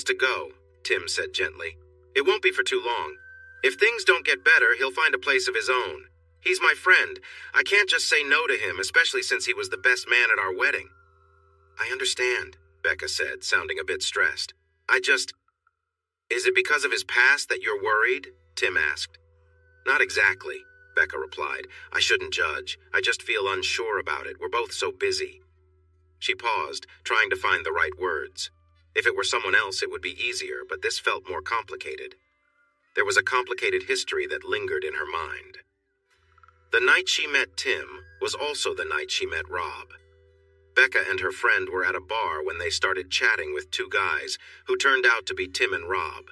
to go, Tim said gently. It won't be for too long. If things don't get better, he'll find a place of his own. He's my friend. I can't just say no to him, especially since he was the best man at our wedding. I understand, Becca said, sounding a bit stressed. Is it because of his past that you're worried? Tim asked. Not exactly, Becca replied. I shouldn't judge. I just feel unsure about it. We're both so busy. She paused, trying to find the right words. If it were someone else, it would be easier, but this felt more complicated. There was a complicated history that lingered in her mind. The night she met Tim was also the night she met Rob. Becca and her friend were at a bar when they started chatting with two guys who turned out to be Tim and Rob.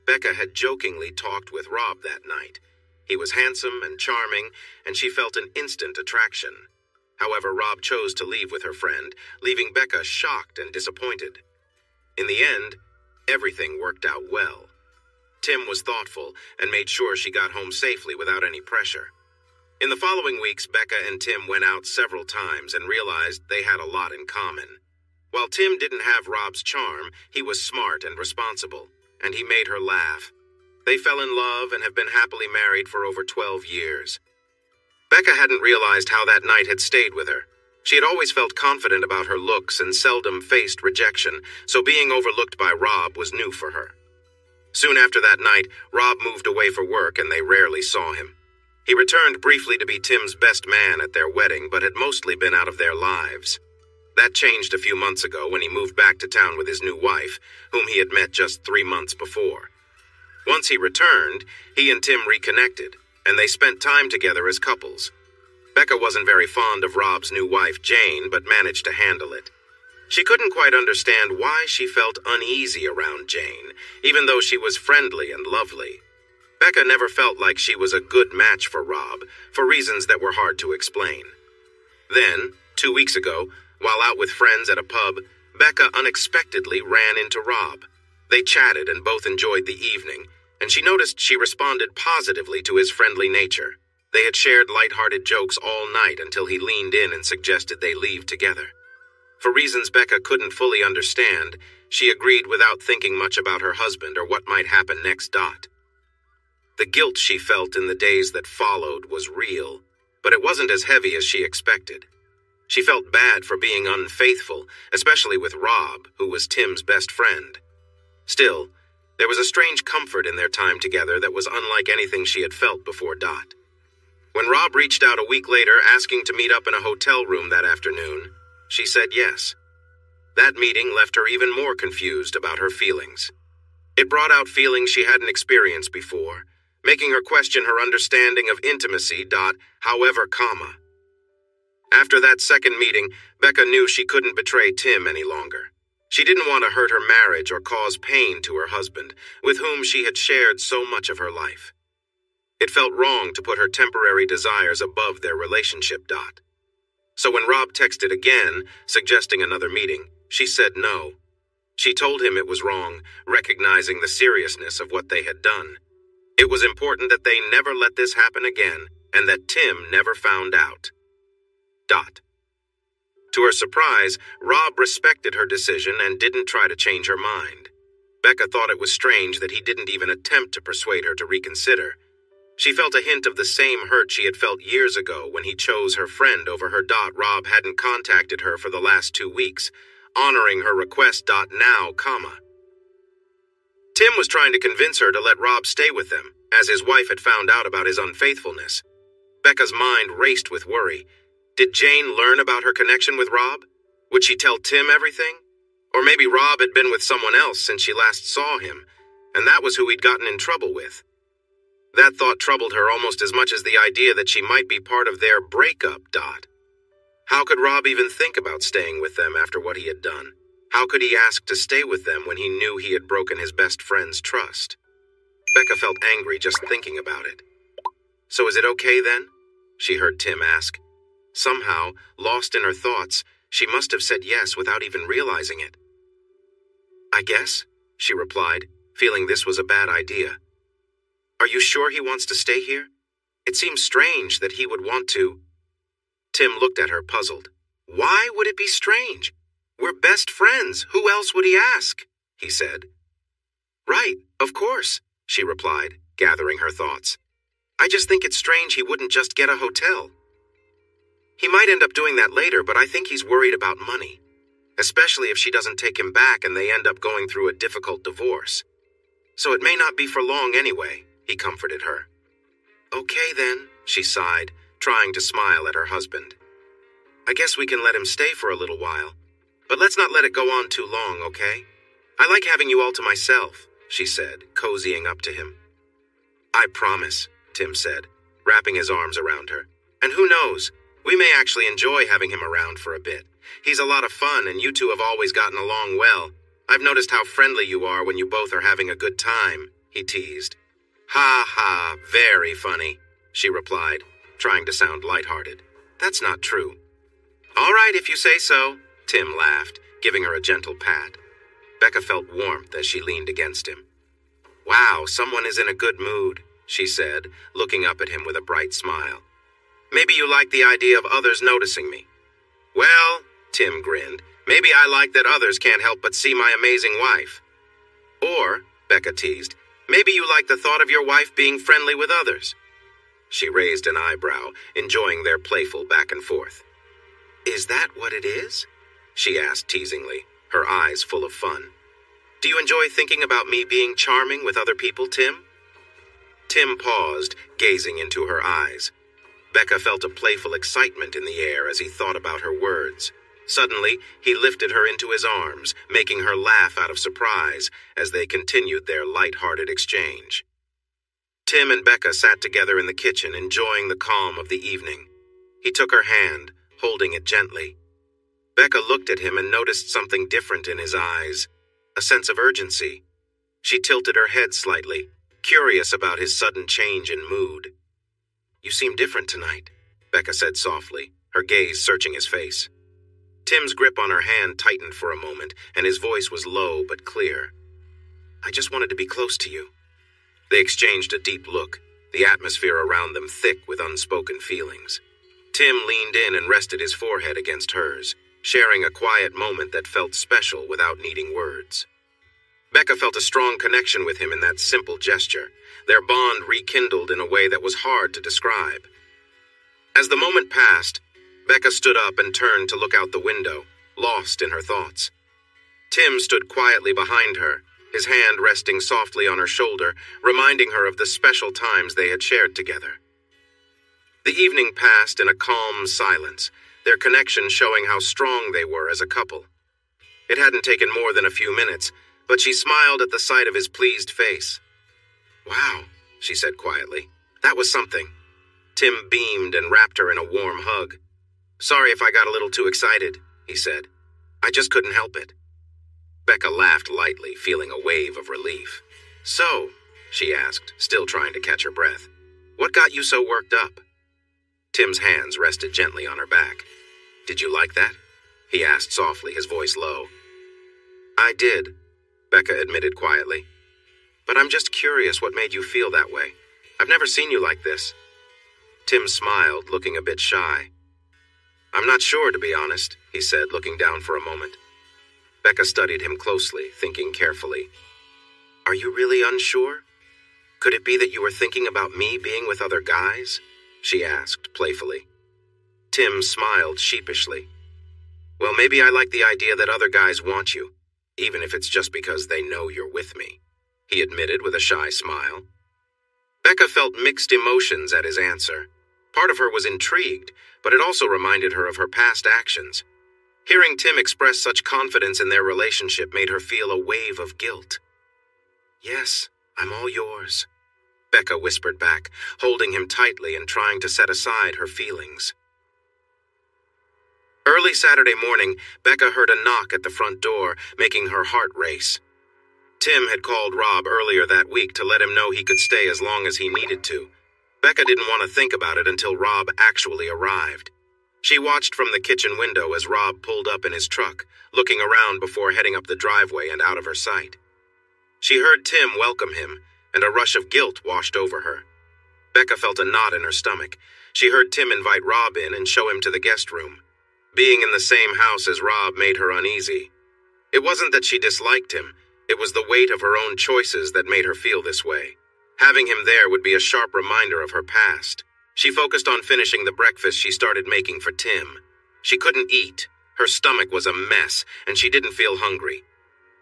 Becca had jokingly talked with Rob that night. He was handsome and charming, and she felt an instant attraction. However, Rob chose to leave with her friend, leaving Becca shocked and disappointed. In the end, everything worked out well. Tim was thoughtful and made sure she got home safely without any pressure. In the following weeks, Becca and Tim went out several times and realized they had a lot in common. While Tim didn't have Rob's charm, he was smart and responsible, and he made her laugh. They fell in love and have been happily married for over 12 years. Becca hadn't realized how that night had stayed with her. She had always felt confident about her looks and seldom faced rejection, so being overlooked by Rob was new for her. Soon after that night, Rob moved away for work and they rarely saw him. He returned briefly to be Tim's best man at their wedding, but had mostly been out of their lives. That changed a few months ago when he moved back to town with his new wife, whom he had met just 3 months before. Once he returned, he and Tim reconnected, and they spent time together as couples. Becca wasn't very fond of Rob's new wife, Jane, but managed to handle it. She couldn't quite understand why she felt uneasy around Jane, even though she was friendly and lovely. Becca never felt like she was a good match for Rob, for reasons that were hard to explain. Then, 2 weeks ago, while out with friends at a pub, Becca unexpectedly ran into Rob. They chatted and both enjoyed the evening, and she noticed she responded positively to his friendly nature. They had shared light-hearted jokes all night until he leaned in and suggested they leave together. For reasons Becca couldn't fully understand, she agreed without thinking much about her husband or what might happen next. The guilt she felt in the days that followed was real, but it wasn't as heavy as she expected. She felt bad for being unfaithful, especially with Rob, who was Tim's best friend. Still, there was a strange comfort in their time together that was unlike anything she had felt before. When Rob reached out a week later asking to meet up in a hotel room that afternoon, she said yes. That meeting left her even more confused about her feelings. It brought out feelings she hadn't experienced before, making her question her understanding of intimacy. However, After that second meeting, Becca knew she couldn't betray Tim any longer. She didn't want to hurt her marriage or cause pain to her husband, with whom she had shared so much of her life. It felt wrong to put her temporary desires above their relationship. So when Rob texted again, suggesting another meeting, she said no. She told him it was wrong, recognizing the seriousness of what they had done. It was important that they never let this happen again, and that Tim never found out. To her surprise, Rob respected her decision and didn't try to change her mind. Becca thought it was strange that he didn't even attempt to persuade her to reconsider. She felt a hint of the same hurt she had felt years ago when he chose her friend over her. Rob hadn't contacted her for the last 2 weeks, honoring her request. Now, Tim was trying to convince her to let Rob stay with them, as his wife had found out about his unfaithfulness. Becca's mind raced with worry. Did Jane learn about her connection with Rob? Would she tell Tim everything? Or maybe Rob had been with someone else since she last saw him, and that was who he'd gotten in trouble with. That thought troubled her almost as much as the idea that she might be part of their breakup. How could Rob even think about staying with them after what he had done? How could he ask to stay with them when he knew he had broken his best friend's trust? Becca felt angry just thinking about it. So is it okay then? She heard Tim ask. Somehow, lost in her thoughts, she must have said yes without even realizing it. I guess, she replied, feeling this was a bad idea. Are you sure he wants to stay here? It seems strange that he would want to. Tim looked at her, puzzled. Why would it be strange? We're best friends. Who else would he ask? He said. Right, of course, she replied, gathering her thoughts. I just think it's strange he wouldn't just get a hotel. He might end up doing that later, but I think he's worried about money, especially if she doesn't take him back and they end up going through a difficult divorce. So it may not be for long anyway, he comforted her. Okay then, she sighed, trying to smile at her husband. I guess we can let him stay for a little while, but let's not let it go on too long, okay? I like having you all to myself, she said, cozying up to him. I promise, Tim said, wrapping his arms around her. And who knows, we may actually enjoy having him around for a bit. He's a lot of fun, and you two have always gotten along well. I've noticed how friendly you are when you both are having a good time, he teased. Ha ha, very funny, she replied, trying to sound lighthearted. That's not true. All right, if you say so, Tim laughed, giving her a gentle pat. Becca felt warmth as she leaned against him. Wow, someone is in a good mood, she said, looking up at him with a bright smile. Maybe you like the idea of others noticing me. Well, Tim grinned, maybe I like that others can't help but see my amazing wife. Or, Becca teased, maybe you like the thought of your wife being friendly with others. She raised an eyebrow, enjoying their playful back and forth. Is that what it is? She asked teasingly, her eyes full of fun. Do you enjoy thinking about me being charming with other people, Tim? Tim paused, gazing into her eyes. Becca felt a playful excitement in the air as he thought about her words. Suddenly, he lifted her into his arms, making her laugh out of surprise as they continued their light-hearted exchange. Tim and Becca sat together in the kitchen, enjoying the calm of the evening. He took her hand, holding it gently. Becca looked at him and noticed something different in his eyes, a sense of urgency. She tilted her head slightly, curious about his sudden change in mood. You seem different tonight, Becca said softly, her gaze searching his face. Tim's grip on her hand tightened for a moment, and his voice was low but clear. I just wanted to be close to you. They exchanged a deep look, the atmosphere around them thick with unspoken feelings. Tim leaned in and rested his forehead against hers, sharing a quiet moment that felt special without needing words. Becca felt a strong connection with him in that simple gesture, their bond rekindled in a way that was hard to describe. As the moment passed, Becca stood up and turned to look out the window, lost in her thoughts. Tim stood quietly behind her, his hand resting softly on her shoulder, reminding her of the special times they had shared together. The evening passed in a calm silence, their connection showing how strong they were as a couple. It hadn't taken more than a few minutes, but she smiled at the sight of his pleased face. Wow, she said quietly. That was something. Tim beamed and wrapped her in a warm hug. Sorry if I got a little too excited, he said. I just couldn't help it. Becca laughed lightly, feeling a wave of relief. So, she asked, still trying to catch her breath, what got you so worked up? Tim's hands rested gently on her back. Did you like that? He asked softly, his voice low. I did, Becca admitted quietly. But I'm just curious what made you feel that way. I've never seen you like this. Tim smiled, looking a bit shy. I'm not sure, to be honest, he said, looking down for a moment. Becca studied him closely, thinking carefully. Are you really unsure? Could it be that you were thinking about me being with other guys? She asked, playfully. Tim smiled sheepishly. Well, maybe I like the idea that other guys want you, even if it's just because they know you're with me, he admitted with a shy smile. Becca felt mixed emotions at his answer. Part of her was intrigued, but it also reminded her of her past actions. Hearing Tim express such confidence in their relationship made her feel a wave of guilt. Yes, I'm all yours, Becca whispered back, holding him tightly and trying to set aside her feelings. Early Saturday morning, Becca heard a knock at the front door, making her heart race. Tim had called Rob earlier that week to let him know he could stay as long as he needed to. Becca didn't want to think about it until Rob actually arrived. She watched from the kitchen window as Rob pulled up in his truck, looking around before heading up the driveway and out of her sight. She heard Tim welcome him, and a rush of guilt washed over her. Becca felt a knot in her stomach. She heard Tim invite Rob in and show him to the guest room. Being in the same house as Rob made her uneasy. It wasn't that she disliked him. It was the weight of her own choices that made her feel this way. Having him there would be a sharp reminder of her past. She focused on finishing the breakfast she started making for Tim. She couldn't eat. Her stomach was a mess, and she didn't feel hungry.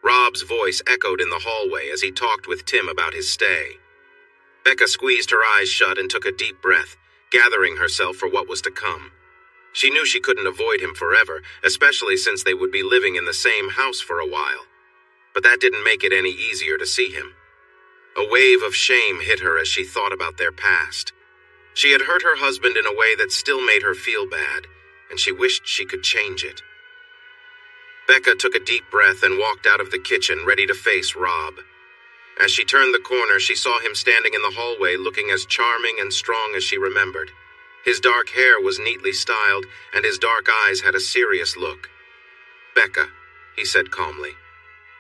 Rob's voice echoed in the hallway as he talked with Tim about his stay. Becca squeezed her eyes shut and took a deep breath, gathering herself for what was to come. She knew she couldn't avoid him forever, especially since they would be living in the same house for a while. But that didn't make it any easier to see him. A wave of shame hit her as she thought about their past. She had hurt her husband in a way that still made her feel bad, and she wished she could change it. Becca took a deep breath and walked out of the kitchen, ready to face Rob. As she turned the corner, she saw him standing in the hallway looking as charming and strong as she remembered. His dark hair was neatly styled, and his dark eyes had a serious look. "Becca," he said calmly,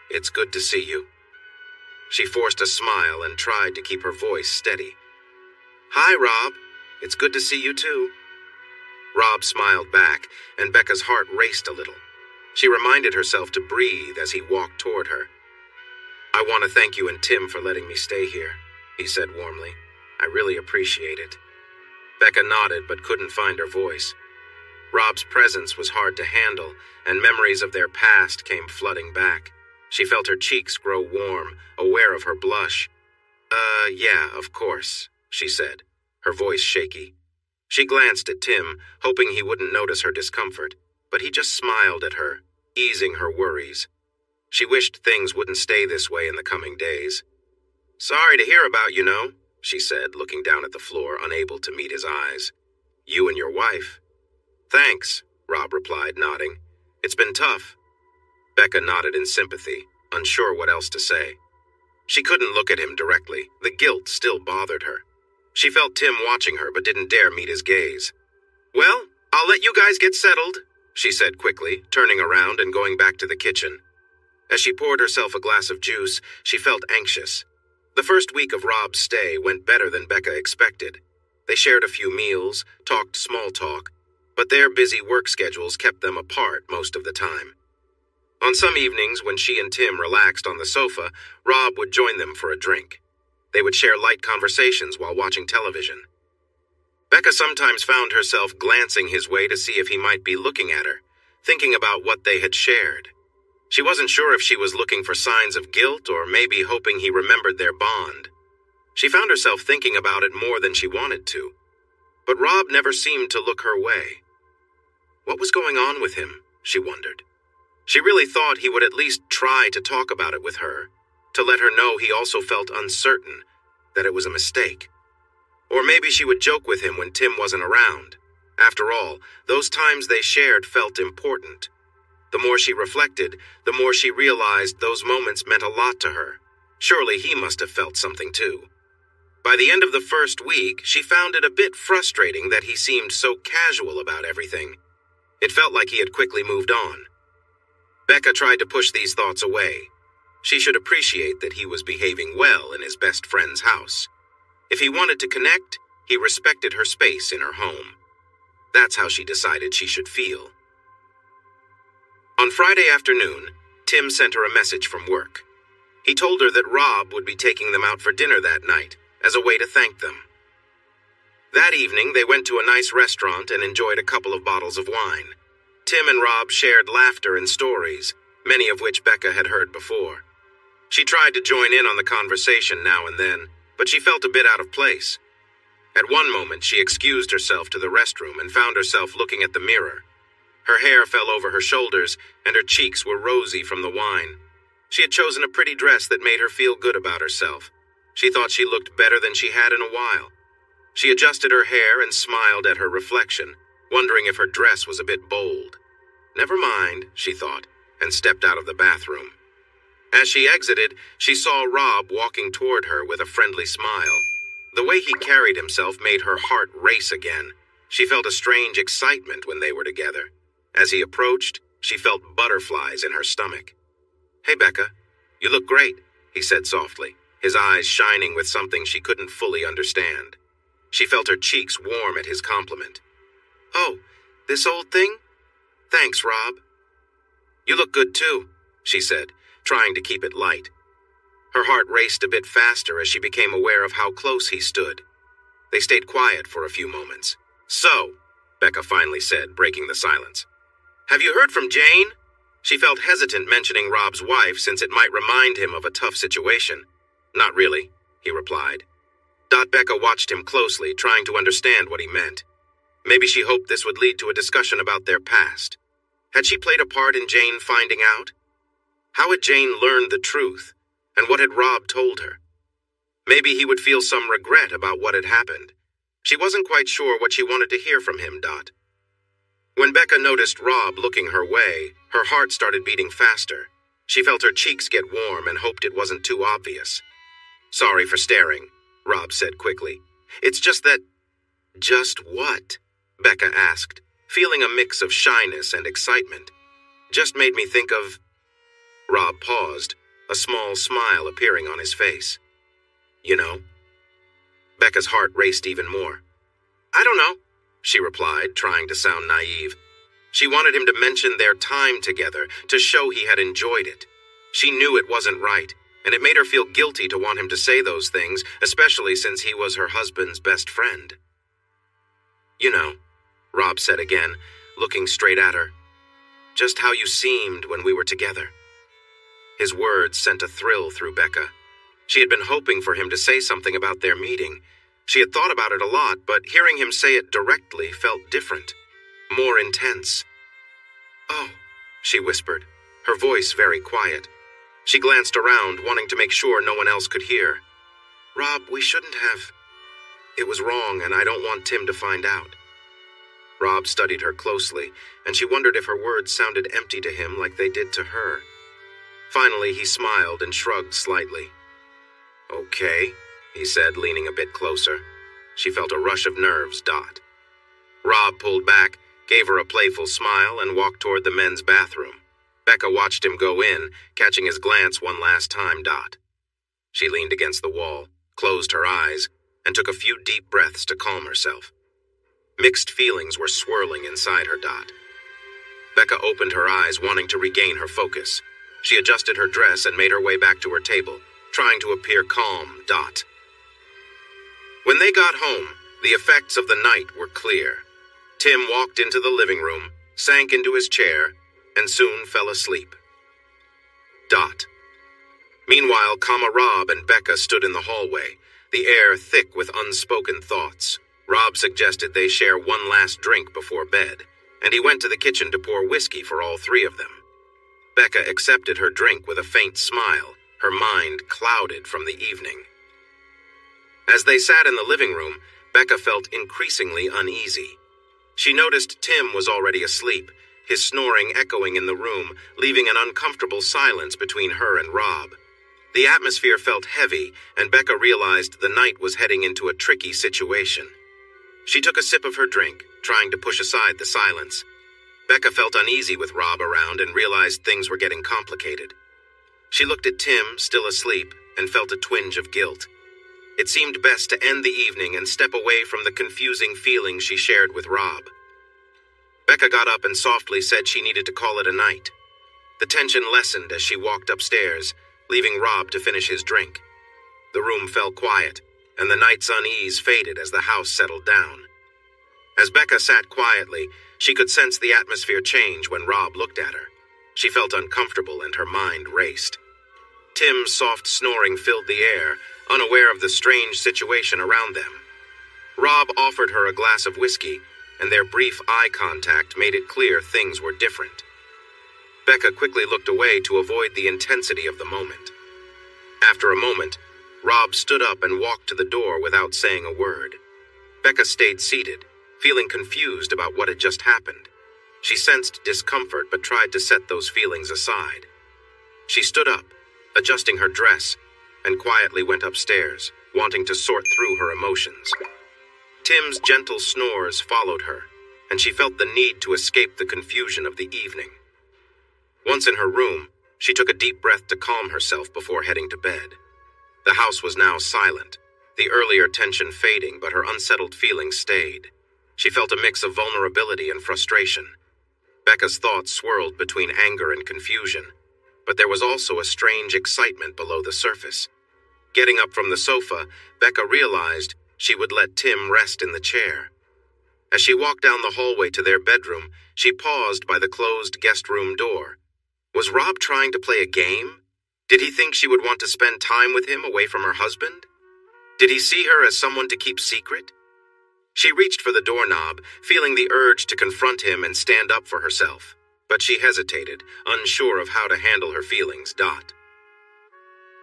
"it's good to see you." She forced a smile and tried to keep her voice steady. "Hi, Rob. It's good to see you too." Rob smiled back, and Becca's heart raced a little. She reminded herself to breathe as he walked toward her. "I want to thank you and Tim for letting me stay here," he said warmly. "I really appreciate it." Becca nodded but couldn't find her voice. Rob's presence was hard to handle, and memories of their past came flooding back. She felt her cheeks grow warm, aware of her blush. Yeah, of course," she said, her voice shaky. She glanced at Tim, hoping he wouldn't notice her discomfort, but he just smiled at her, easing her worries. She wished things wouldn't stay this way in the coming days. "Sorry to hear about you, know," she said, looking down at the floor, unable to meet his eyes. "You and your wife." "Thanks," Rob replied, nodding. "It's been tough." Becca nodded in sympathy, unsure what else to say. She couldn't look at him directly. The guilt still bothered her. She felt Tim watching her but didn't dare meet his gaze. "Well, I'll let you guys get settled," she said quickly, turning around and going back to the kitchen. As she poured herself a glass of juice, she felt anxious. The first week of Rob's stay went better than Becca expected. They shared a few meals, talked small talk, but their busy work schedules kept them apart most of the time. On some evenings, when she and Tim relaxed on the sofa, Rob would join them for a drink. They would share light conversations while watching television. Becca sometimes found herself glancing his way to see if he might be looking at her, thinking about what they had shared. She wasn't sure if she was looking for signs of guilt or maybe hoping he remembered their bond. She found herself thinking about it more than she wanted to. But Rob never seemed to look her way. What was going on with him, she wondered. She really thought he would at least try to talk about it with her, to let her know he also felt uncertain, that it was a mistake. Or maybe she would joke with him when Tim wasn't around. After all, those times they shared felt important. The more she reflected, the more she realized those moments meant a lot to her. Surely he must have felt something too. By the end of the first week, she found it a bit frustrating that he seemed so casual about everything. It felt like he had quickly moved on. Becca tried to push these thoughts away. She should appreciate that he was behaving well in his best friend's house. If he wanted to connect, he respected her space in her home. That's how she decided she should feel. On Friday afternoon, Tim sent her a message from work. He told her that Rob would be taking them out for dinner that night, as a way to thank them. That evening, they went to a nice restaurant and enjoyed a couple of bottles of wine. Tim and Rob shared laughter and stories, many of which Becca had heard before. She tried to join in on the conversation now and then, but she felt a bit out of place. At one moment, she excused herself to the restroom and found herself looking at the mirror. Her hair fell over her shoulders, and her cheeks were rosy from the wine. She had chosen a pretty dress that made her feel good about herself. She thought she looked better than she had in a while. She adjusted her hair and smiled at her reflection, wondering if her dress was a bit bold. Never mind, she thought, and stepped out of the bathroom. As she exited, she saw Rob walking toward her with a friendly smile. The way he carried himself made her heart race again. She felt a strange excitement when they were together. As he approached, she felt butterflies in her stomach. "Hey, Becca, you look great," he said softly, his eyes shining with something she couldn't fully understand. She felt her cheeks warm at his compliment. "Oh, this old thing? Thanks, Rob." "You look good too," she said, trying to keep it light. Her heart raced a bit faster as she became aware of how close he stood. They stayed quiet for a few moments. "So," Becca finally said, breaking the silence, "have you heard from Jane?" She felt hesitant mentioning Rob's wife since it might remind him of a tough situation. "Not really," he replied. Becca watched him closely, trying to understand what he meant. Maybe she hoped this would lead to a discussion about their past. Had she played a part in Jane finding out? How had Jane learned the truth, and what had Rob told her? Maybe he would feel some regret about what had happened. She wasn't quite sure what she wanted to hear from him. When Becca noticed Rob looking her way, her heart started beating faster. She felt her cheeks get warm and hoped it wasn't too obvious. "Sorry for staring," Rob said quickly. "It's just that—" "Just what?" Becca asked, feeling a mix of shyness and excitement. "Just made me think of—" Rob paused, a small smile appearing on his face. "You know?" Becca's heart raced even more. "I don't know," she replied, trying to sound naive. She wanted him to mention their time together, to show he had enjoyed it. She knew it wasn't right, and it made her feel guilty to want him to say those things, especially since he was her husband's best friend. "You know," Rob said again, looking straight at her. "Just how you seemed when we were together." His words sent a thrill through Becca. She had been hoping for him to say something about their meeting. She had thought about it a lot, but hearing him say it directly felt different, more intense. "Oh," she whispered, her voice very quiet. She glanced around, wanting to make sure no one else could hear. "Rob, we shouldn't have. It was wrong, and I don't want Tim to find out." Rob studied her closely, and she wondered if her words sounded empty to him like they did to her. Finally, he smiled and shrugged slightly. "Okay," he said, leaning a bit closer. She felt a rush of nerves. Rob pulled back, gave her a playful smile, and walked toward the men's bathroom. Becca watched him go in, catching his glance one last time. She leaned against the wall, closed her eyes, and took a few deep breaths to calm herself. Mixed feelings were swirling inside her. Becca opened her eyes, wanting to regain her focus. She adjusted her dress and made her way back to her table, trying to appear calm. When they got home, the effects of the night were clear. Tim walked into the living room, sank into his chair, and soon fell asleep. Meanwhile, Rob and Becca stood in the hallway, the air thick with unspoken thoughts. Rob suggested they share one last drink before bed, and he went to the kitchen to pour whiskey for all three of them. Becca accepted her drink with a faint smile, her mind clouded from the evening. As they sat in the living room, Becca felt increasingly uneasy. She noticed Tim was already asleep, his snoring echoing in the room, leaving an uncomfortable silence between her and Rob. The atmosphere felt heavy, and Becca realized the night was heading into a tricky situation. She took a sip of her drink, trying to push aside the silence. Becca felt uneasy with Rob around and realized things were getting complicated. She looked at Tim, still asleep, and felt a twinge of guilt. It seemed best to end the evening and step away from the confusing feelings she shared with Rob. Becca got up and softly said she needed to call it a night. The tension lessened as she walked upstairs, leaving Rob to finish his drink. The room fell quiet, and the night's unease faded as the house settled down. As Becca sat quietly, she could sense the atmosphere change when Rob looked at her. She felt uncomfortable and her mind raced. Tim's soft snoring filled the air, unaware of the strange situation around them. Rob offered her a glass of whiskey, and their brief eye contact made it clear things were different. Becca quickly looked away to avoid the intensity of the moment. After a moment, Rob stood up and walked to the door without saying a word. Becca stayed seated, feeling confused about what had just happened. She sensed discomfort but tried to set those feelings aside. She stood up, adjusting her dress, and quietly went upstairs, wanting to sort through her emotions. Tim's gentle snores followed her, and she felt the need to escape the confusion of the evening. Once in her room, she took a deep breath to calm herself before heading to bed. The house was now silent, the earlier tension fading, but her unsettled feelings stayed. She felt a mix of vulnerability and frustration. Becca's thoughts swirled between anger and confusion, but there was also a strange excitement below the surface. Getting up from the sofa, Becca realized she would let Tim rest in the chair. As she walked down the hallway to their bedroom, she paused by the closed guest room door. Was Rob trying to play a game? Did he think she would want to spend time with him away from her husband? Did he see her as someone to keep secret? She reached for the doorknob, feeling the urge to confront him and stand up for herself, but she hesitated, unsure of how to handle her feelings.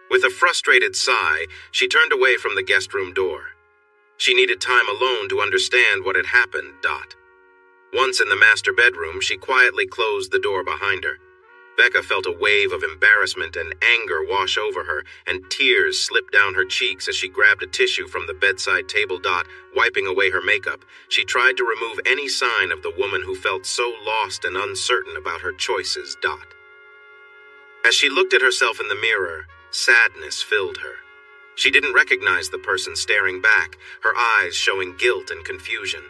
With a frustrated sigh, she turned away from the guest room door. She needed time alone to understand what had happened. Once in the master bedroom, she quietly closed the door behind her. Becca felt a wave of embarrassment and anger wash over her, and tears slipped down her cheeks as she grabbed a tissue from the bedside table. Wiping away her makeup, she tried to remove any sign of the woman who felt so lost and uncertain about her choices. As she looked at herself in the mirror, sadness filled her. She didn't recognize the person staring back, her eyes showing guilt and confusion.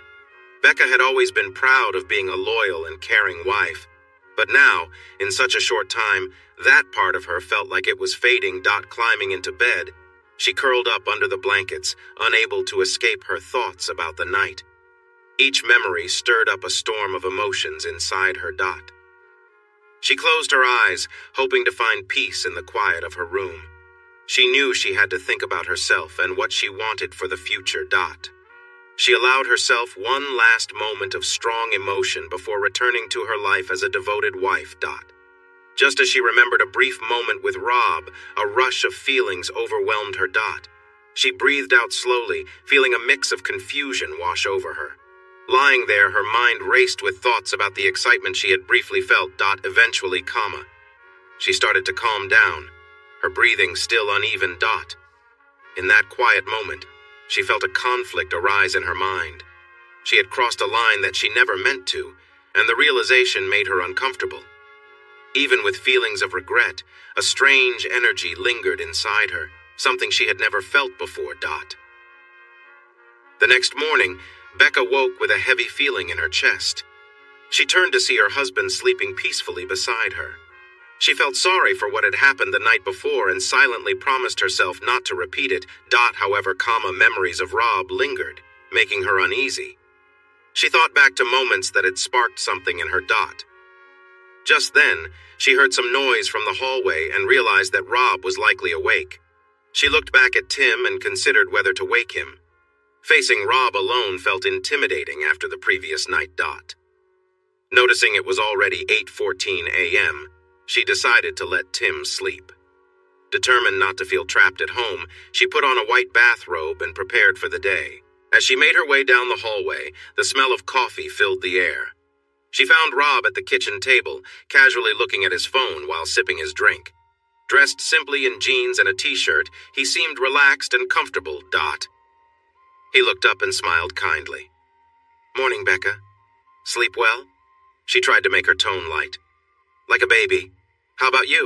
Becca had always been proud of being a loyal and caring wife. But now, in such a short time, that part of her felt like it was fading. Climbing into bed, she curled up under the blankets, unable to escape her thoughts about the night. Each memory stirred up a storm of emotions inside her. She closed her eyes, hoping to find peace in the quiet of her room. She knew she had to think about herself and what she wanted for the future. She allowed herself one last moment of strong emotion before returning to her life as a devoted wife. Just as she remembered a brief moment with Rob, a rush of feelings overwhelmed her. She breathed out slowly, feeling a mix of confusion wash over her. Lying there, her mind raced with thoughts about the excitement she had briefly felt. Eventually, she started to calm down, her breathing still uneven. In that quiet moment, she felt a conflict arise in her mind. She had crossed a line that she never meant to, and the realization made her uncomfortable. Even with feelings of regret, a strange energy lingered inside her, something she had never felt before. The next morning, Becca woke with a heavy feeling in her chest. She turned to see her husband sleeping peacefully beside her. She felt sorry for what had happened the night before and silently promised herself not to repeat it. However, memories of Rob lingered, making her uneasy. She thought back to moments that had sparked something in her. Just then, she heard some noise from the hallway and realized that Rob was likely awake. She looked back at Tim and considered whether to wake him. Facing Rob alone felt intimidating after the previous night. Noticing it was already 8:14 a.m., she decided to let Tim sleep. Determined not to feel trapped at home, she put on a white bathrobe and prepared for the day. As she made her way down the hallway, the smell of coffee filled the air. She found Rob at the kitchen table, casually looking at his phone while sipping his drink. Dressed simply in jeans and a t-shirt, he seemed relaxed and comfortable. He looked up and smiled kindly. "Morning, Becca. Sleep well?" She tried to make her tone light. "Like a baby. How about you?"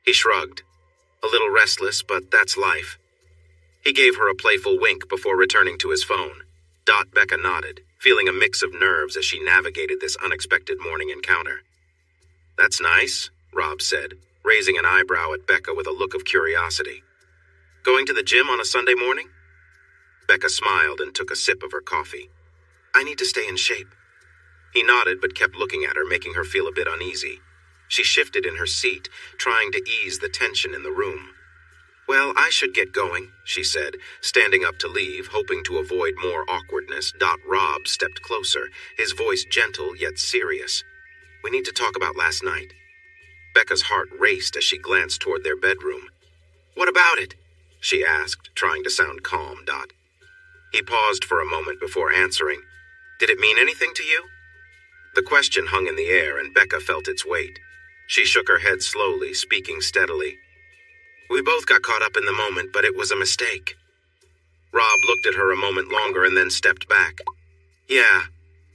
He shrugged. "A little restless, but that's life." He gave her a playful wink before returning to his phone. Becca nodded, feeling a mix of nerves as she navigated this unexpected morning encounter. "That's nice," Rob said, raising an eyebrow at Becca with a look of curiosity. "Going to the gym on a Sunday morning?" Becca smiled and took a sip of her coffee. "I need to stay in shape." He nodded but kept looking at her, making her feel a bit uneasy. She shifted in her seat, trying to ease the tension in the room. "Well, I should get going," she said, standing up to leave, hoping to avoid more awkwardness. Rob stepped closer, his voice gentle yet serious. "We need to talk about last night." Becca's heart raced as she glanced toward their bedroom. "What about it?" she asked, trying to sound calm. He paused for a moment before answering. "Did it mean anything to you?" The question hung in the air, and Becca felt its weight. She shook her head slowly, speaking steadily. "We both got caught up in the moment, but it was a mistake." Rob looked at her a moment longer and then stepped back. "Yeah,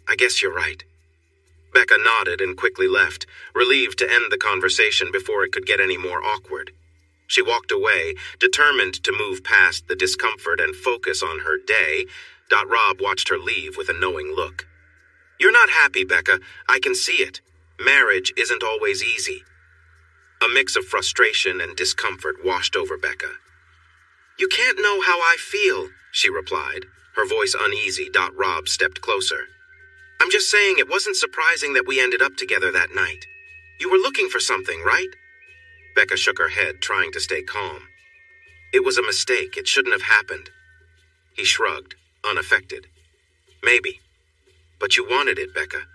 I guess you're right." Becca nodded and quickly left, relieved to end the conversation before it could get any more awkward. She walked away, determined to move past the discomfort and focus on her day. Rob watched her leave with a knowing look. "You're not happy, Becca. I can see it. Marriage isn't always easy." A mix of frustration and discomfort washed over Becca. "You can't know how I feel," she replied, her voice uneasy. Rob stepped closer. "I'm just saying it wasn't surprising that we ended up together that night. You were looking for something, right?" Becca shook her head, trying to stay calm. "It was a mistake. It shouldn't have happened." He shrugged, unaffected. "Maybe. But you wanted it, Becca.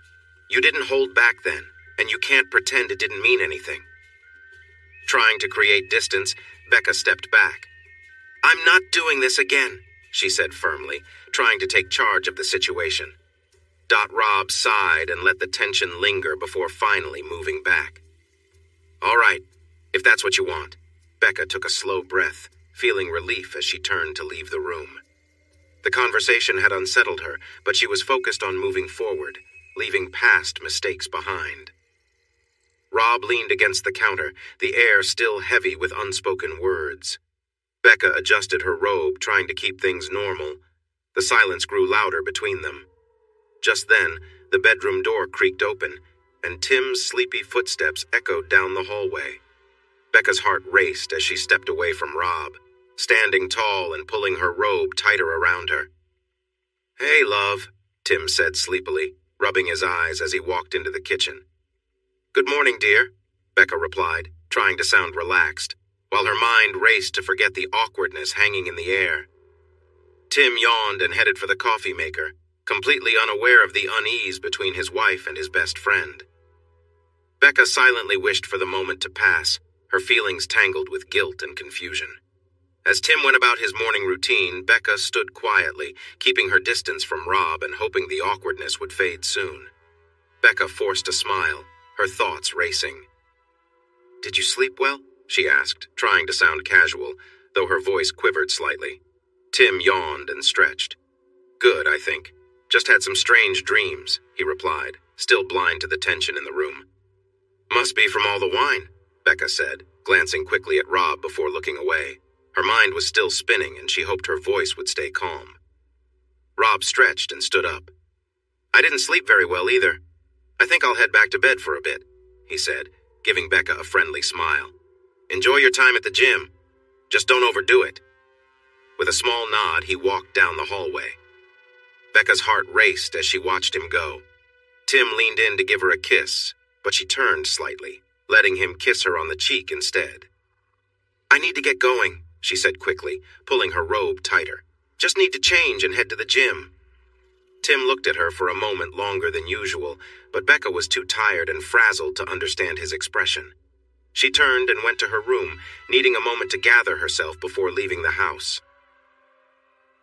You didn't hold back then, and you can't pretend it didn't mean anything." Trying to create distance, Becca stepped back. "I'm not doing this again," she said firmly, trying to take charge of the situation. Rob sighed and let the tension linger before finally moving back. "All right, if that's what you want." Becca took a slow breath, feeling relief as she turned to leave the room. The conversation had unsettled her, but she was focused on moving forward, leaving past mistakes behind. Rob leaned against the counter, the air still heavy with unspoken words. Becca adjusted her robe, trying to keep things normal. The silence grew louder between them. Just then, the bedroom door creaked open, and Tim's sleepy footsteps echoed down the hallway. Becca's heart raced as she stepped away from Rob, standing tall and pulling her robe tighter around her. "Hey, love," Tim said sleepily, rubbing his eyes as he walked into the kitchen. "Good morning, dear," Becca replied, trying to sound relaxed, while her mind raced to forget the awkwardness hanging in the air. Tim yawned and headed for the coffee maker, completely unaware of the unease between his wife and his best friend. Becca silently wished for the moment to pass, her feelings tangled with guilt and confusion. As Tim went about his morning routine, Becca stood quietly, keeping her distance from Rob and hoping the awkwardness would fade soon. Becca forced a smile, her thoughts racing. "Did you sleep well?" she asked, trying to sound casual, though her voice quivered slightly. Tim yawned and stretched. "Good, I think. Just had some strange dreams," he replied, still blind to the tension in the room. "Must be from all the wine," Becca said, glancing quickly at Rob before looking away. Her mind was still spinning, and she hoped her voice would stay calm. Rob stretched and stood up. "I didn't sleep very well either. I think I'll head back to bed for a bit," he said, giving Becca a friendly smile. "Enjoy your time at the gym. Just don't overdo it." With a small nod, he walked down the hallway. Becca's heart raced as she watched him go. Tim leaned in to give her a kiss, but she turned slightly, letting him kiss her on the cheek instead. "I need to get going," she said quickly, pulling her robe tighter. "Just need to change and head to the gym." Tim looked at her for a moment longer than usual, but Becca was too tired and frazzled to understand his expression. She turned and went to her room, needing a moment to gather herself before leaving the house.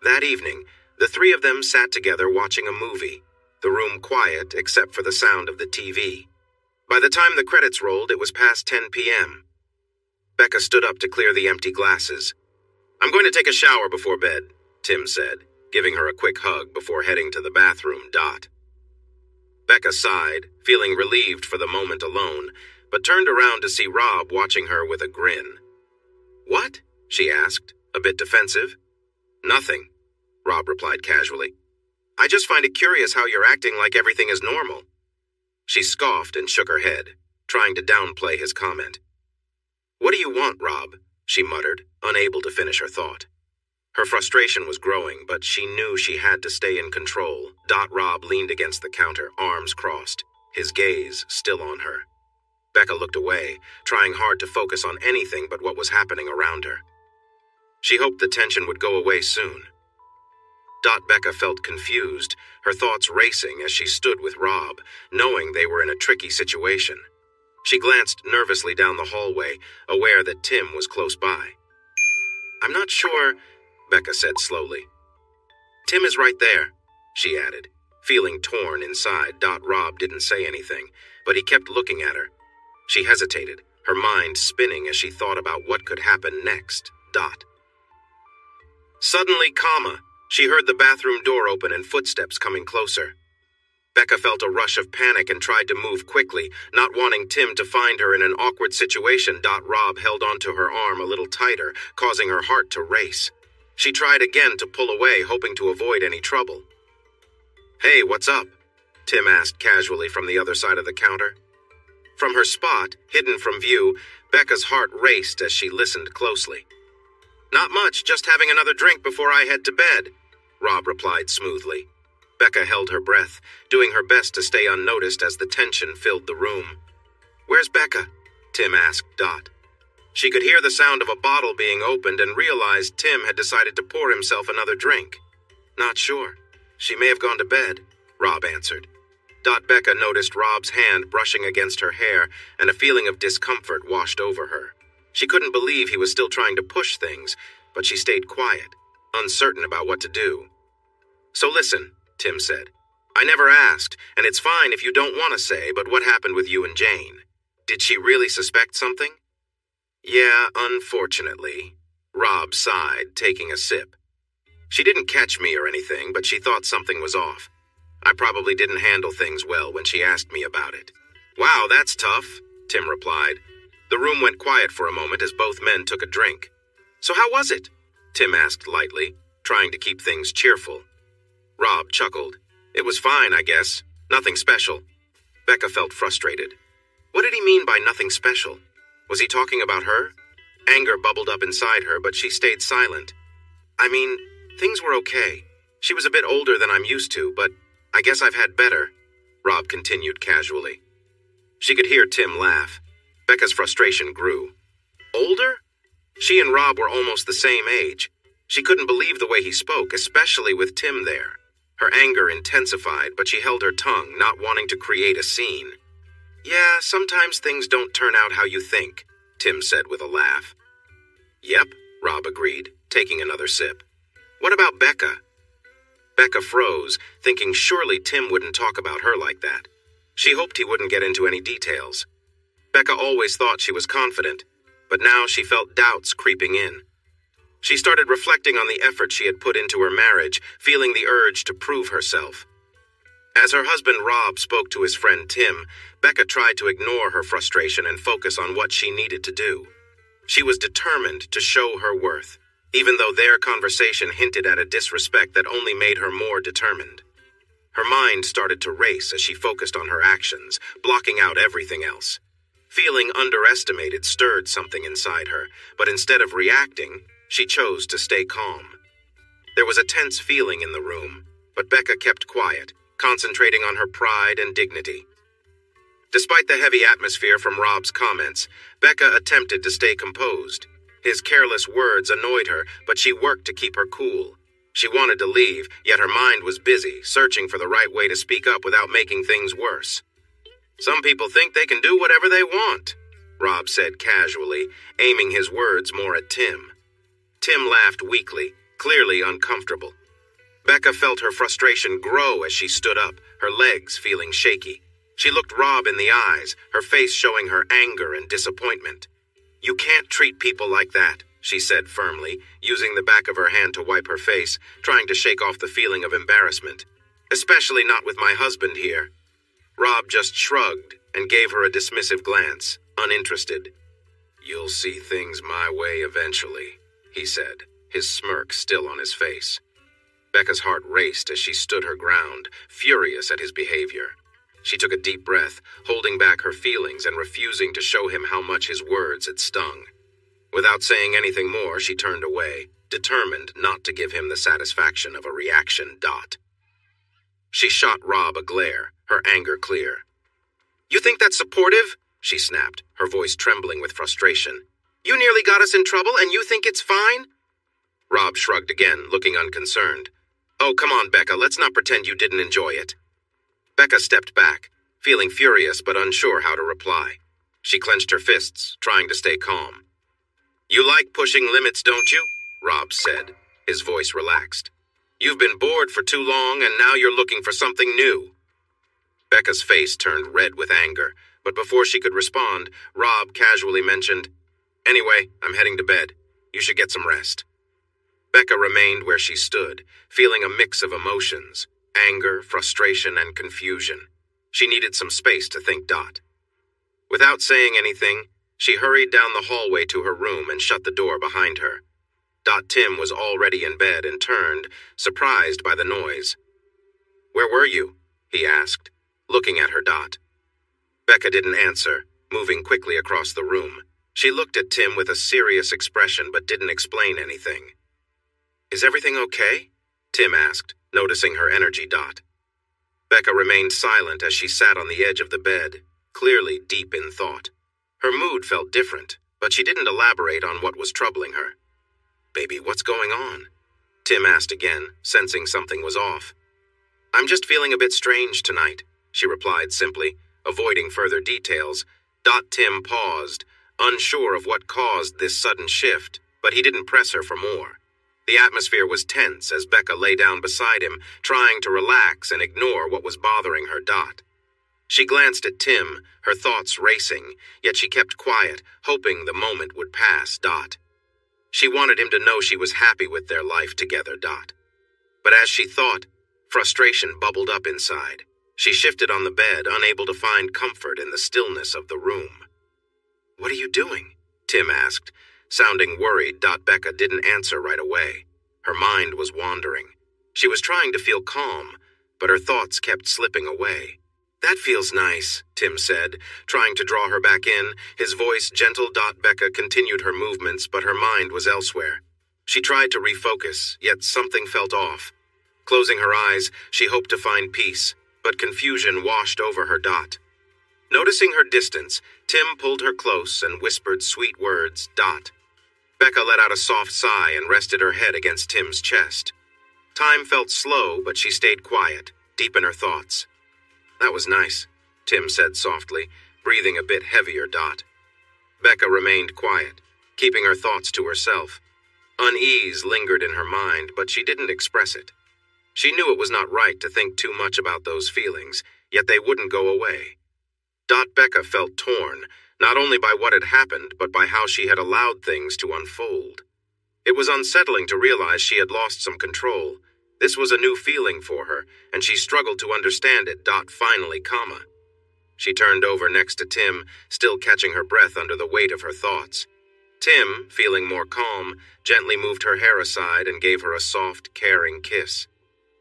That evening, the three of them sat together watching a movie, the room quiet except for the sound of the TV. By the time the credits rolled, it was past 10 p.m. Becca stood up to clear the empty glasses. "I'm going to take a shower before bed," Tim said, giving her a quick hug before heading to the bathroom. Becca sighed, feeling relieved for the moment alone, but turned around to see Rob watching her with a grin. "What?" she asked, a bit defensive. "Nothing," Rob replied casually. "I just find it curious how you're acting like everything is normal." She scoffed and shook her head, trying to downplay his comment. "What do you want, Rob?" she muttered, unable to finish her thought. Her frustration was growing, but she knew she had to stay in control. Rob leaned against the counter, arms crossed, his gaze still on her. Becca looked away, trying hard to focus on anything but what was happening around her. She hoped the tension would go away soon. Becca felt confused, her thoughts racing as she stood with Rob, knowing they were in a tricky situation. She glanced nervously down the hallway, aware that Tim was close by. "I'm not sure," Becca said slowly. "Tim is right there," she added, feeling torn inside. Rob didn't say anything, but he kept looking at her. She hesitated, her mind spinning as she thought about what could happen next. Suddenly, she heard the bathroom door open and footsteps coming closer. Becca felt a rush of panic and tried to move quickly, not wanting Tim to find her in an awkward situation. Rob held onto her arm a little tighter, causing her heart to race. She tried again to pull away, hoping to avoid any trouble. "Hey, what's up?" Tim asked casually from the other side of the counter. From her spot, hidden from view, Becca's heart raced as she listened closely. "Not much, just having another drink before I head to bed," Rob replied smoothly. Becca held her breath, doing her best to stay unnoticed as the tension filled the room. "Where's Becca?" Tim asked Dot. She could hear the sound of a bottle being opened and realized Tim had decided to pour himself another drink. "Not sure. She may have gone to bed," Rob answered. Becca noticed Rob's hand brushing against her hair, and a feeling of discomfort washed over her. She couldn't believe he was still trying to push things, but she stayed quiet, uncertain about what to do. "So listen," Tim said. "I never asked, and it's fine if you don't want to say, but what happened with you and Jane? Did she really suspect something?" "Yeah, unfortunately," Rob sighed, taking a sip. "She didn't catch me or anything, but she thought something was off. I probably didn't handle things well when she asked me about it." "Wow, that's tough," Tim replied. The room went quiet for a moment as both men took a drink. "So how was it?" Tim asked lightly, trying to keep things cheerful. Rob chuckled. "It was fine, I guess. Nothing special." Becca felt frustrated. What did he mean by nothing special? Was he talking about her? Anger bubbled up inside her, but she stayed silent. "I mean, things were okay. She was a bit older than I'm used to, but I guess I've had better," Rob continued casually. She could hear Tim laugh. Becca's frustration grew. Older? She and Rob were almost the same age. She couldn't believe the way he spoke, especially with Tim there. Her anger intensified, but she held her tongue, not wanting to create a scene. "Yeah, sometimes things don't turn out how you think," Tim said with a laugh. "Yep," Rob agreed, taking another sip. "What about Becca?" Becca froze, thinking surely Tim wouldn't talk about her like that. She hoped he wouldn't get into any details. Becca always thought she was confident, but now she felt doubts creeping in. She started reflecting on the effort she had put into her marriage, feeling the urge to prove herself. As her husband Rob spoke to his friend Tim, Becca tried to ignore her frustration and focus on what she needed to do. She was determined to show her worth, even though their conversation hinted at a disrespect that only made her more determined. Her mind started to race as she focused on her actions, blocking out everything else. Feeling underestimated stirred something inside her, but instead of reacting, she chose to stay calm. There was a tense feeling in the room, but Becca kept quiet, concentrating on her pride and dignity. Despite the heavy atmosphere from Rob's comments, Becca attempted to stay composed. His careless words annoyed her, but she worked to keep her cool. She wanted to leave, yet her mind was busy, searching for the right way to speak up without making things worse. "Some people think they can do whatever they want," Rob said casually, aiming his words more at Tim. Tim laughed weakly, clearly uncomfortable. Becca felt her frustration grow as she stood up, her legs feeling shaky. She looked Rob in the eyes, her face showing her anger and disappointment. "You can't treat people like that," she said firmly, using the back of her hand to wipe her face, trying to shake off the feeling of embarrassment. "Especially not with my husband here." Rob just shrugged and gave her a dismissive glance, uninterested. "You'll see things my way eventually," he said, his smirk still on his face. Becca's heart raced as she stood her ground, furious at his behavior. She took a deep breath, holding back her feelings and refusing to show him how much his words had stung. Without saying anything more, she turned away, determined not to give him the satisfaction of a reaction. She shot Rob a glare, her anger clear. "You think that's supportive?" she snapped, her voice trembling with frustration. "You nearly got us in trouble and you think it's fine?" Rob shrugged again, looking unconcerned. "Oh, come on, Becca, let's not pretend you didn't enjoy it." Becca stepped back, feeling furious but unsure how to reply. She clenched her fists, trying to stay calm. "You like pushing limits, don't you?" Rob said, his voice relaxed. "You've been bored for too long and now you're looking for something new." Becca's face turned red with anger, but before she could respond, Rob casually mentioned, "Anyway, I'm heading to bed. You should get some rest." Becca remained where she stood, feeling a mix of emotions, anger, frustration, and confusion. She needed some space to think. Without saying anything, she hurried down the hallway to her room and shut the door behind her. Tim was already in bed and turned, surprised by the noise. "Where were you?" he asked, looking at her. Becca didn't answer, moving quickly across the room. She looked at Tim with a serious expression but didn't explain anything. "Is everything okay?" Tim asked, noticing her energy. Becca remained silent as she sat on the edge of the bed, clearly deep in thought. Her mood felt different, but she didn't elaborate on what was troubling her. "Baby, what's going on?" Tim asked again, sensing something was off. "I'm just feeling a bit strange tonight," she replied simply, avoiding further details. Tim paused, unsure of what caused this sudden shift, but he didn't press her for more. The atmosphere was tense as Becca lay down beside him, trying to relax and ignore what was bothering her. She glanced at Tim, her thoughts racing, yet she kept quiet, hoping the moment would pass. She wanted him to know she was happy with their life together. But as she thought, frustration bubbled up inside. She shifted on the bed, unable to find comfort in the stillness of the room. "What are you doing?" Tim asked, sounding worried. Becca didn't answer right away. Her mind was wandering. She was trying to feel calm, but her thoughts kept slipping away. "That feels nice," Tim said, trying to draw her back in, his voice gentle. Becca continued her movements, but her mind was elsewhere. She tried to refocus, yet something felt off. Closing her eyes, she hoped to find peace, but confusion washed over her. Noticing her distance, Tim pulled her close and whispered sweet words. Becca let out a soft sigh and rested her head against Tim's chest. Time felt slow, but she stayed quiet, deep in her thoughts. "That was nice," Tim said softly, breathing a bit heavier. Becca remained quiet, keeping her thoughts to herself. Unease lingered in her mind, but she didn't express it. She knew it was not right to think too much about those feelings, yet they wouldn't go away. Becca felt torn, not only by what had happened, but by how she had allowed things to unfold. It was unsettling to realize she had lost some control. This was a new feeling for her, and she struggled to understand it. Finally, she turned over next to Tim, still catching her breath under the weight of her thoughts. Tim, feeling more calm, gently moved her hair aside and gave her a soft, caring kiss.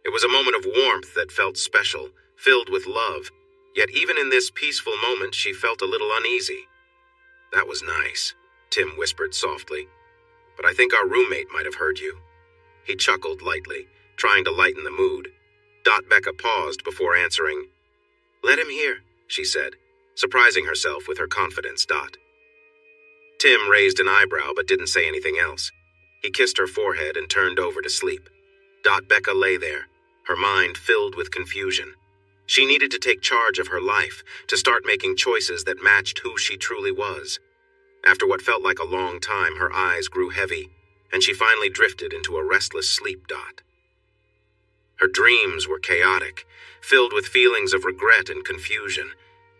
It was a moment of warmth that felt special, filled with love. Yet even in this peaceful moment, she felt a little uneasy. "That was nice," Tim whispered softly. "But I think our roommate might have heard you." He chuckled lightly, trying to lighten the mood. Becca paused before answering. "Let him hear," she said, surprising herself with her confidence. Tim raised an eyebrow but didn't say anything else. He kissed her forehead and turned over to sleep. Becca lay there, her mind filled with confusion. She needed to take charge of her life, to start making choices that matched who she truly was. After what felt like a long time, her eyes grew heavy, and she finally drifted into a restless sleep. Her dreams were chaotic, filled with feelings of regret and confusion.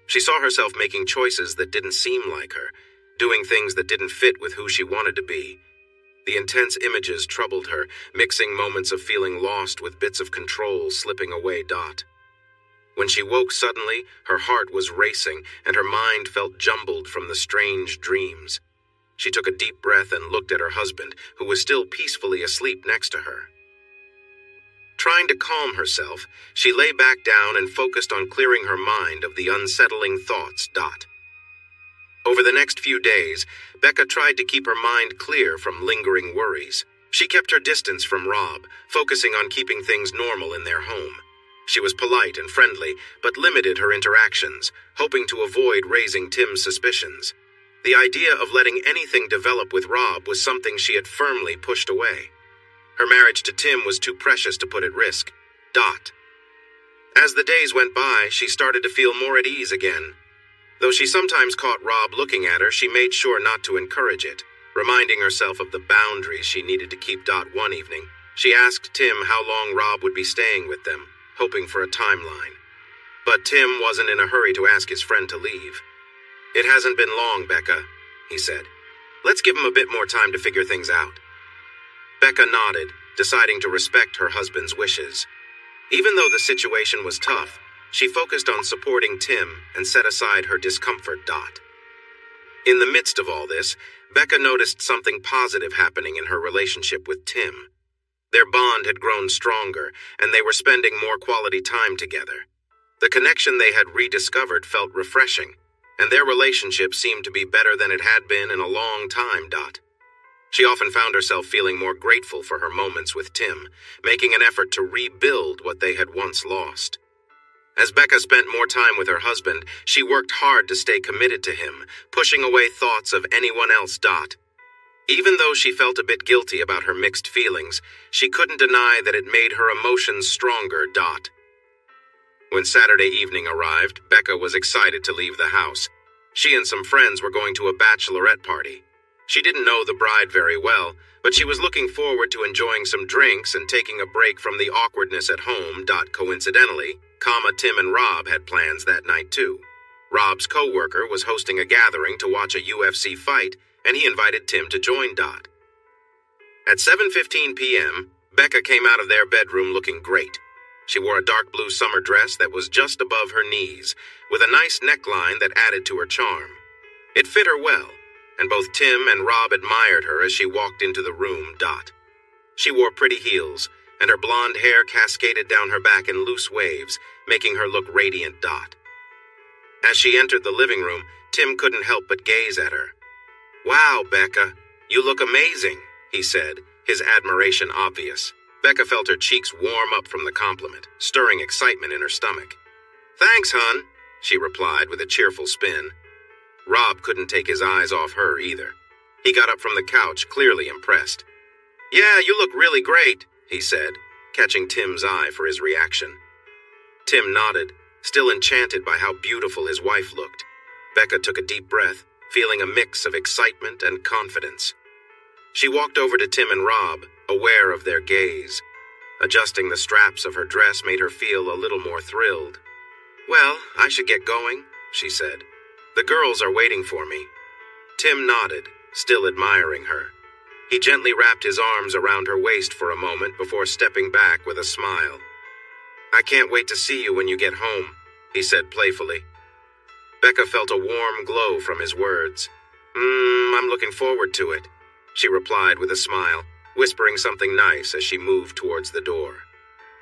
She saw herself making choices that didn't seem like her, doing things that didn't fit with who she wanted to be. The intense images troubled her, mixing moments of feeling lost with bits of control slipping away. When she woke suddenly, her heart was racing, and her mind felt jumbled from the strange dreams. She took a deep breath and looked at her husband, who was still peacefully asleep next to her. Trying to calm herself, she lay back down and focused on clearing her mind of the unsettling thoughts. Over the next few days, Becca tried to keep her mind clear from lingering worries. She kept her distance from Rob, focusing on keeping things normal in their home. She was polite and friendly, but limited her interactions, hoping to avoid raising Tim's suspicions. The idea of letting anything develop with Rob was something she had firmly pushed away. Her marriage to Tim was too precious to put at risk. As the days went by, she started to feel more at ease again. Though she sometimes caught Rob looking at her, she made sure not to encourage it, reminding herself of the boundaries she needed to keep. One evening, she asked Tim how long Rob would be staying with them, hoping for a timeline. But Tim wasn't in a hurry to ask his friend to leave. "It hasn't been long, Becca," he said. "Let's give him a bit more time to figure things out." Becca nodded, deciding to respect her husband's wishes. Even though the situation was tough, she focused on supporting Tim and set aside her discomfort. In the midst of all this, Becca noticed something positive happening in her relationship with Tim. Their bond had grown stronger, and they were spending more quality time together. The connection they had rediscovered felt refreshing, and their relationship seemed to be better than it had been in a long time. She often found herself feeling more grateful for her moments with Tim, making an effort to rebuild what they had once lost. As Becca spent more time with her husband, she worked hard to stay committed to him, pushing away thoughts of anyone else. Even though she felt a bit guilty about her mixed feelings, she couldn't deny that it made her emotions stronger. When Saturday evening arrived, Becca was excited to leave the house. She and some friends were going to a bachelorette party. She didn't know the bride very well, but she was looking forward to enjoying some drinks and taking a break from the awkwardness at home. Coincidentally, Tim and Rob had plans that night too. Rob's co-worker was hosting a gathering to watch a UFC fight, and he invited Tim to join. At 7:15 p.m., Becca came out of their bedroom looking great. She wore a dark blue summer dress that was just above her knees, with a nice neckline that added to her charm. It fit her well, and both Tim and Rob admired her as she walked into the room. She wore pretty heels, and her blonde hair cascaded down her back in loose waves, making her look radiant. As she entered the living room, Tim couldn't help but gaze at her. "Wow, Becca, you look amazing," he said, his admiration obvious. Becca felt her cheeks warm up from the compliment, stirring excitement in her stomach. "Thanks, hon," she replied with a cheerful spin. Rob couldn't take his eyes off her either. He got up from the couch, clearly impressed. "Yeah, you look really great," he said, catching Tim's eye for his reaction. Tim nodded, still enchanted by how beautiful his wife looked. Becca took a deep breath, feeling a mix of excitement and confidence. She walked over to Tim and Rob, aware of their gaze. Adjusting the straps of her dress made her feel a little more thrilled. "Well, I should get going," she said. "The girls are waiting for me." Tim nodded, still admiring her. He gently wrapped his arms around her waist for a moment before stepping back with a smile. "I can't wait to see you when you get home," he said playfully. Becca felt a warm glow from his words. I'm looking forward to it," she replied with a smile, whispering something nice as she moved towards the door.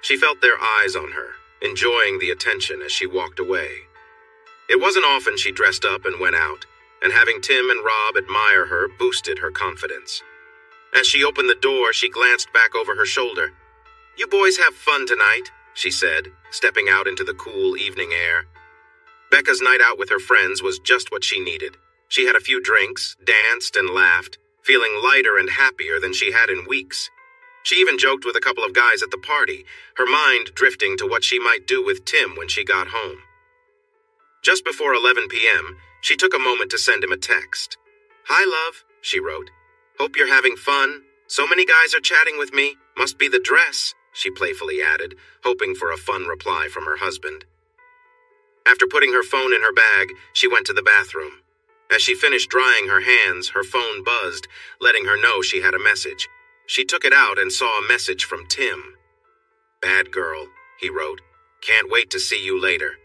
She felt their eyes on her, enjoying the attention as she walked away. It wasn't often she dressed up and went out, and having Tim and Rob admire her boosted her confidence. As she opened the door, she glanced back over her shoulder. "You boys have fun tonight," she said, stepping out into the cool evening air. Becca's night out with her friends was just what she needed. She had a few drinks, danced, and laughed, feeling lighter and happier than she had in weeks. She even joked with a couple of guys at the party, her mind drifting to what she might do with Tim when she got home. Just before 11 p.m., she took a moment to send him a text. "Hi, love," she wrote. "Hope you're having fun. So many guys are chatting with me. Must be the dress," she playfully added, hoping for a fun reply from her husband. After putting her phone in her bag, she went to the bathroom. As she finished drying her hands, her phone buzzed, letting her know she had a message. She took it out and saw a message from Tim. "Bad girl," he wrote. "Can't wait to see you later."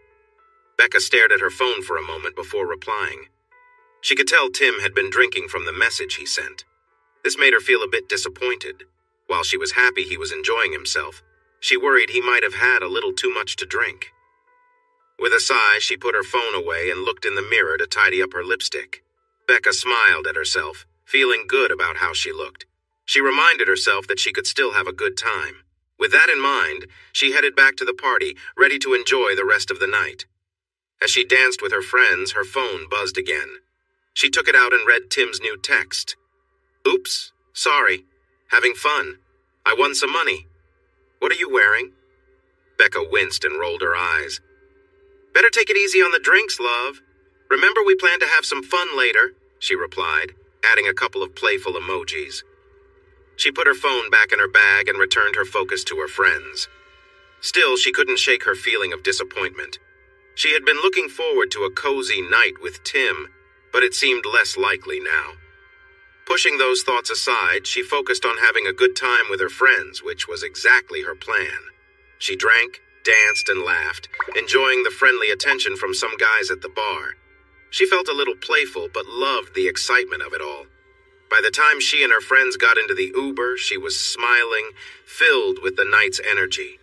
Becca stared at her phone for a moment before replying. She could tell Tim had been drinking from the message he sent. This made her feel a bit disappointed. While she was happy he was enjoying himself, she worried he might have had a little too much to drink. With a sigh, she put her phone away and looked in the mirror to tidy up her lipstick. Becca smiled at herself, feeling good about how she looked. She reminded herself that she could still have a good time. With that in mind, she headed back to the party, ready to enjoy the rest of the night. As she danced with her friends, her phone buzzed again. She took it out and read Tim's new text. "Oops, sorry. Having fun. I won some money. What are you wearing?" Becca winced and rolled her eyes. "Better take it easy on the drinks, love. Remember we plan to have some fun later," she replied, adding a couple of playful emojis. She put her phone back in her bag and returned her focus to her friends. Still, she couldn't shake her feeling of disappointment. She had been looking forward to a cozy night with Tim, but it seemed less likely now. Pushing those thoughts aside, she focused on having a good time with her friends, which was exactly her plan. She drank, danced, and laughed, enjoying the friendly attention from some guys at the bar. She felt a little playful, but loved the excitement of it all. By the time she and her friends got into the Uber, she was smiling, filled with the night's energy.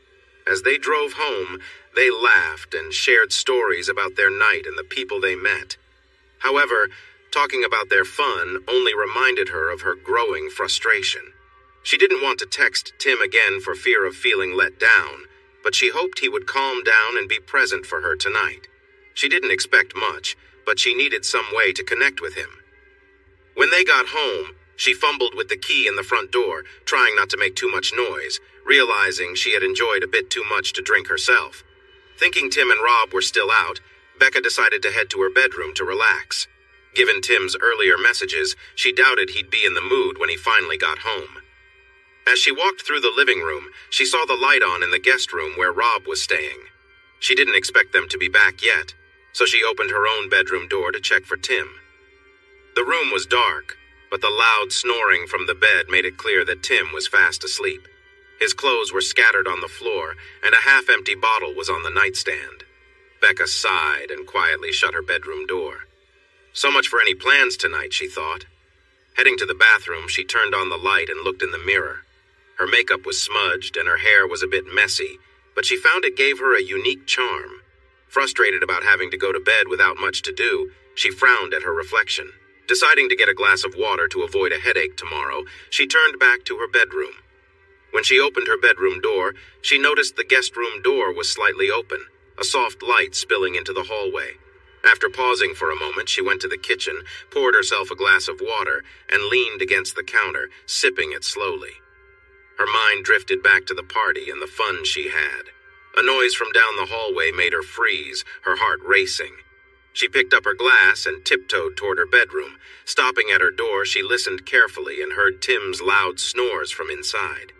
As they drove home, they laughed and shared stories about their night and the people they met. However, talking about their fun only reminded her of her growing frustration. She didn't want to text Tim again for fear of feeling let down, but she hoped he would calm down and be present for her tonight. She didn't expect much, but she needed some way to connect with him. When they got home, she fumbled with the key in the front door, trying not to make too much noise, realizing she had enjoyed a bit too much to drink herself. Thinking Tim and Rob were still out, Becca decided to head to her bedroom to relax. Given Tim's earlier messages, she doubted he'd be in the mood when he finally got home. As she walked through the living room, she saw the light on in the guest room where Rob was staying. She didn't expect them to be back yet, so she opened her own bedroom door to check for Tim. The room was dark, but the loud snoring from the bed made it clear that Tim was fast asleep. His clothes were scattered on the floor, and a half-empty bottle was on the nightstand. Becca sighed and quietly shut her bedroom door. So much for any plans tonight, she thought. Heading to the bathroom, she turned on the light and looked in the mirror. Her makeup was smudged and her hair was a bit messy, but she found it gave her a unique charm. Frustrated about having to go to bed without much to do, she frowned at her reflection. Deciding to get a glass of water to avoid a headache tomorrow, she turned back to her bedroom. When she opened her bedroom door, she noticed the guest room door was slightly open, a soft light spilling into the hallway. After pausing for a moment, she went to the kitchen, poured herself a glass of water, and leaned against the counter, sipping it slowly. Her mind drifted back to the party and the fun she had. A noise from down the hallway made her freeze, her heart racing. She picked up her glass and tiptoed toward her bedroom. Stopping at her door, she listened carefully and heard Tim's loud snores from inside.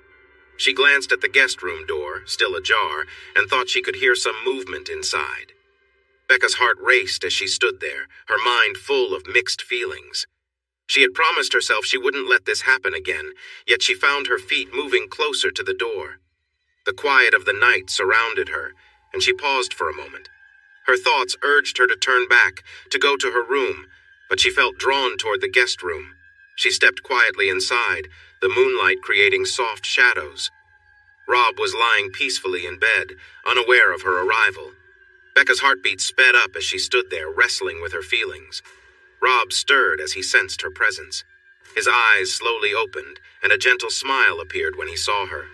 She glanced at the guest room door, still ajar, and thought she could hear some movement inside. Becca's heart raced as she stood there, her mind full of mixed feelings. She had promised herself she wouldn't let this happen again, yet she found her feet moving closer to the door. The quiet of the night surrounded her, and she paused for a moment. Her thoughts urged her to turn back, to go to her room, but she felt drawn toward the guest room. She stepped quietly inside, the moonlight creating soft shadows. Rob was lying peacefully in bed, unaware of her arrival. Becca's heartbeat sped up as she stood there, wrestling with her feelings. Rob stirred as he sensed her presence. His eyes slowly opened, and a gentle smile appeared when he saw her.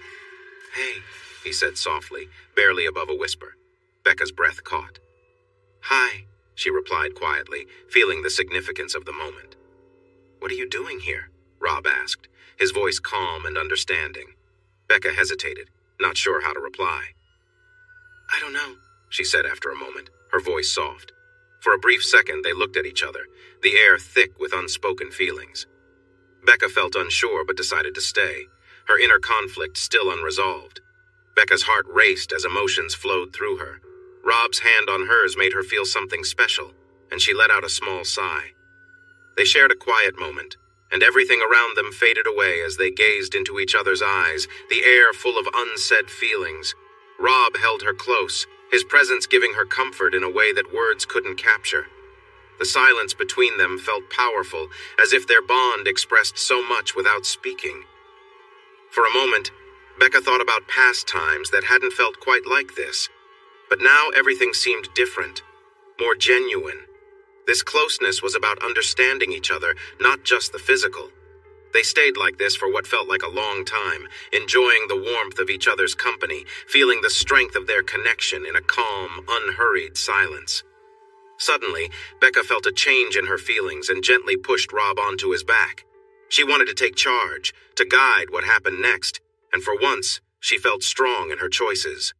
"Hey," he said softly, barely above a whisper. Becca's breath caught. "Hi," she replied quietly, feeling the significance of the moment. "What are you doing here?" Rob asked, his voice calm and understanding. Becca hesitated, not sure how to reply. "I don't know," she said after a moment, her voice soft. For a brief second, they looked at each other, the air thick with unspoken feelings. Becca felt unsure but decided to stay, her inner conflict still unresolved. Becca's heart raced as emotions flowed through her. Rob's hand on hers made her feel something special, and she let out a small sigh. They shared a quiet moment, and everything around them faded away as they gazed into each other's eyes, the air full of unsaid feelings. Rob held her close, his presence giving her comfort in a way that words couldn't capture. The silence between them felt powerful, as if their bond expressed so much without speaking. For a moment, Becca thought about past times that hadn't felt quite like this. But now everything seemed different, more genuine. This closeness was about understanding each other, not just the physical. They stayed like this for what felt like a long time, enjoying the warmth of each other's company, feeling the strength of their connection in a calm, unhurried silence. Suddenly, Becca felt a change in her feelings and gently pushed Rob onto his back. She wanted to take charge, to guide what happened next, and for once, she felt strong in her choices.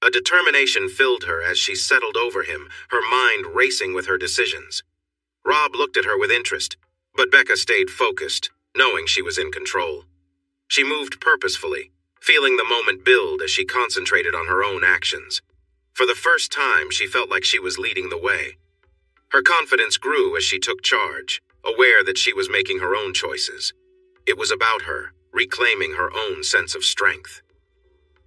A determination filled her as she settled over him, her mind racing with her decisions. Rob looked at her with interest, but Becca stayed focused, knowing she was in control. She moved purposefully, feeling the moment build as she concentrated on her own actions. For the first time, she felt like she was leading the way. Her confidence grew as she took charge, aware that she was making her own choices. It was about her, reclaiming her own sense of strength.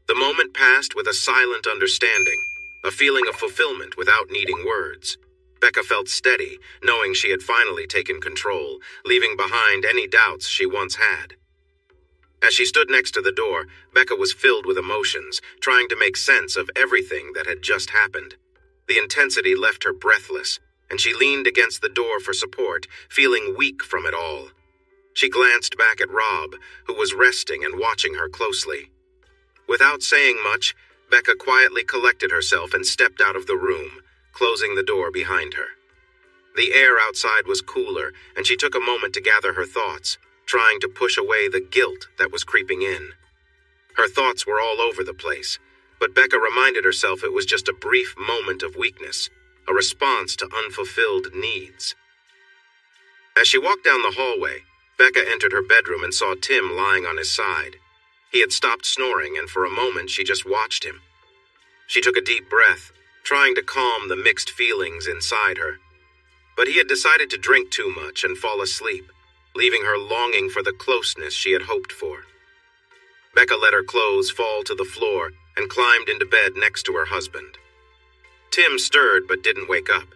The moment passed with a silent understanding, a feeling of fulfillment without needing words. Becca felt steady, knowing she had finally taken control, leaving behind any doubts she once had. As she stood next to the door, Becca was filled with emotions, trying to make sense of everything that had just happened. The intensity left her breathless, and she leaned against the door for support, feeling weak from it all. She glanced back at Rob, who was resting and watching her closely. Without saying much, Becca quietly collected herself and stepped out of the room, closing the door behind her. The air outside was cooler, and she took a moment to gather her thoughts, trying to push away the guilt that was creeping in. Her thoughts were all over the place, but Becca reminded herself it was just a brief moment of weakness, a response to unfulfilled needs. As she walked down the hallway, Becca entered her bedroom and saw Tim lying on his side. He had stopped snoring, and for a moment she just watched him. She took a deep breath, trying to calm the mixed feelings inside her. But he had decided to drink too much and fall asleep, leaving her longing for the closeness she had hoped for. Becca let her clothes fall to the floor and climbed into bed next to her husband. Tim stirred but didn't wake up.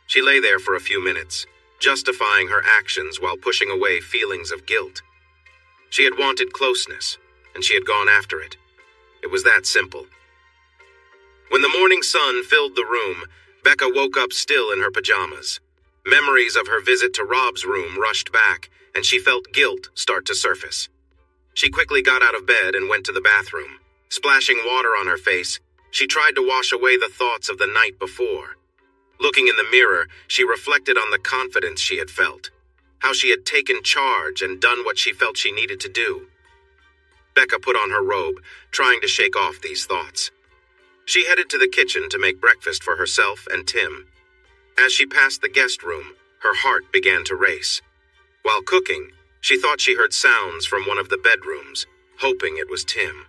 She lay there for a few minutes, justifying her actions while pushing away feelings of guilt. She had wanted closeness, and she had gone after it. It was that simple. When the morning sun filled the room, Becca woke up still in her pajamas. Memories of her visit to Rob's room rushed back, and she felt guilt start to surface. She quickly got out of bed and went to the bathroom. Splashing water on her face, she tried to wash away the thoughts of the night before. Looking in the mirror, she reflected on the confidence she had felt, how she had taken charge and done what she felt she needed to do. Becca put on her robe, trying to shake off these thoughts. She headed to the kitchen to make breakfast for herself and Tim. As she passed the guest room, her heart began to race. While cooking, she thought she heard sounds from one of the bedrooms, hoping it was Tim.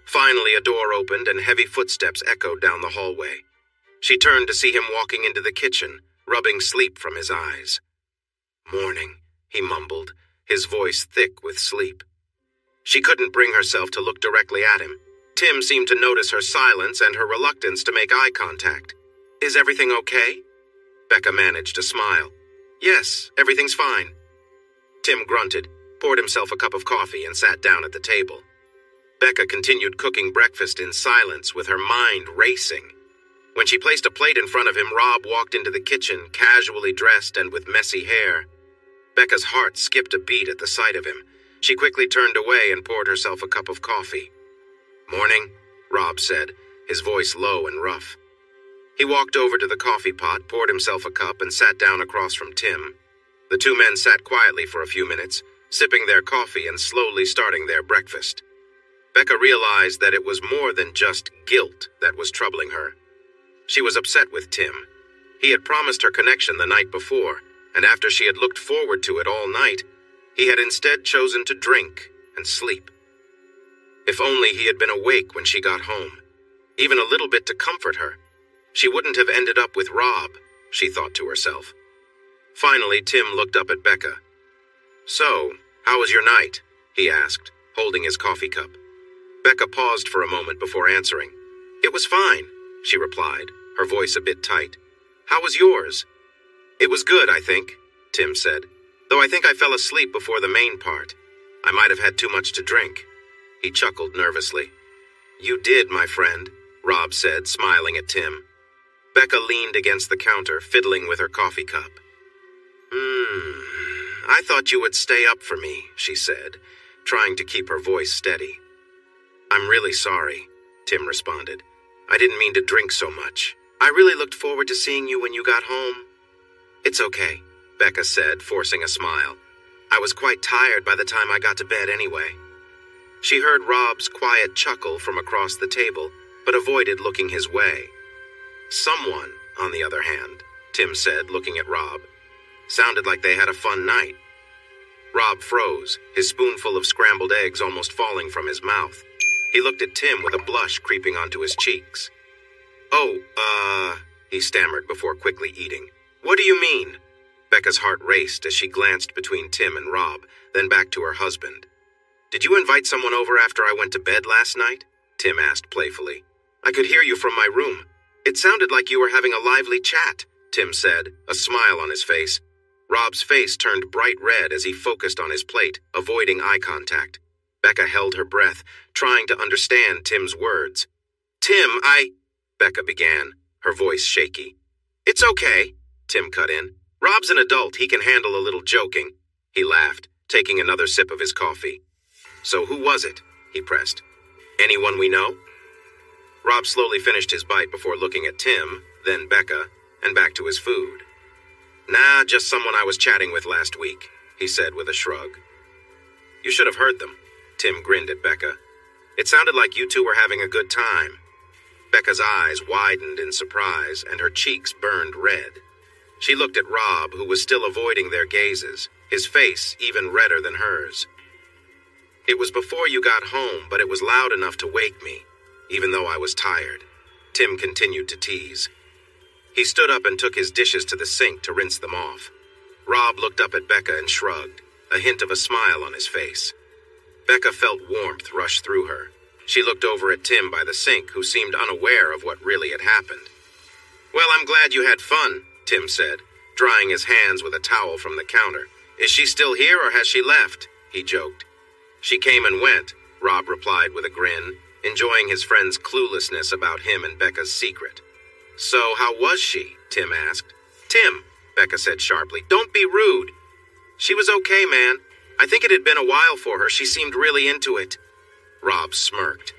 Finally, a door opened and heavy footsteps echoed down the hallway. She turned to see him walking into the kitchen, rubbing sleep from his eyes. "Morning," he mumbled, his voice thick with sleep. She couldn't bring herself to look directly at him. Tim seemed to notice her silence and her reluctance to make eye contact. "Is everything okay?" Becca managed a smile. "Yes, everything's fine." Tim grunted, poured himself a cup of coffee, and sat down at the table. Becca continued cooking breakfast in silence, with her mind racing. When she placed a plate in front of him, Rob walked into the kitchen, casually dressed and with messy hair. Becca's heart skipped a beat at the sight of him. She quickly turned away and poured herself a cup of coffee. "Morning," Rob said, his voice low and rough. He walked over to the coffee pot, poured himself a cup, and sat down across from Tim. The two men sat quietly for a few minutes, sipping their coffee and slowly starting their breakfast. Becca realized that it was more than just guilt that was troubling her. She was upset with Tim. He had promised her connection the night before, and after she had looked forward to it all night, he had instead chosen to drink and sleep. If only he had been awake when she got home, even a little bit to comfort her. She wouldn't have ended up with Rob, she thought to herself. Finally, Tim looked up at Becca. "So, how was your night?" he asked, holding his coffee cup. Becca paused for a moment before answering. "It was fine," she replied, her voice a bit tight. "How was yours?" "It was good, I think," Tim said, "though I think I fell asleep before the main part. I might have had too much to drink." He chuckled nervously. "You did, my friend," Rob said, smiling at Tim. Becca leaned against the counter, fiddling with her coffee cup. I thought you would stay up for me," she said, trying to keep her voice steady. "I'm really sorry," Tim responded. "I didn't mean to drink so much. I really looked forward to seeing you when you got home." "It's okay," Becca said, forcing a smile. "I was quite tired by the time I got to bed anyway." She heard Rob's quiet chuckle from across the table, but avoided looking his way. "Someone, on the other hand," Tim said, looking at Rob, "sounded like they had a fun night." Rob froze, his spoonful of scrambled eggs almost falling from his mouth. He looked at Tim with a blush creeping onto his cheeks. He stammered before quickly eating. "What do you mean?" Becca's heart raced as she glanced between Tim and Rob, then back to her husband. "Did you invite someone over after I went to bed last night?" Tim asked playfully. "I could hear you from my room. It sounded like you were having a lively chat," Tim said, a smile on his face. Rob's face turned bright red as he focused on his plate, avoiding eye contact. Becca held her breath, trying to understand Tim's words. "Tim, Becca began, her voice shaky. "It's okay," Tim cut in. "Rob's an adult. He can handle a little joking." He laughed, taking another sip of his coffee. "So who was it?" he pressed. "Anyone we know?" Rob slowly finished his bite before looking at Tim, then Becca, and back to his food. "Nah, just someone I was chatting with last week," he said with a shrug. "You should have heard them." Tim grinned at Becca. "It sounded like you two were having a good time." Becca's eyes widened in surprise, and her cheeks burned red. She looked at Rob, who was still avoiding their gazes, his face even redder than hers. "It was before you got home, but it was loud enough to wake me, even though I was tired," Tim continued to tease. He stood up and took his dishes to the sink to rinse them off. Rob looked up at Becca and shrugged, a hint of a smile on his face. Becca felt warmth rush through her. She looked over at Tim by the sink, who seemed unaware of what really had happened. "Well, I'm glad you had fun," Tim said, drying his hands with a towel from the counter. "Is she still here or has she left?" he joked. "She came and went," Rob replied with a grin, enjoying his friend's cluelessness about him and Becca's secret. "So, how was she?" Tim asked. "Tim," Becca said sharply, "don't be rude." "She was okay, man. I think it had been a while for her. She seemed really into it." Rob smirked.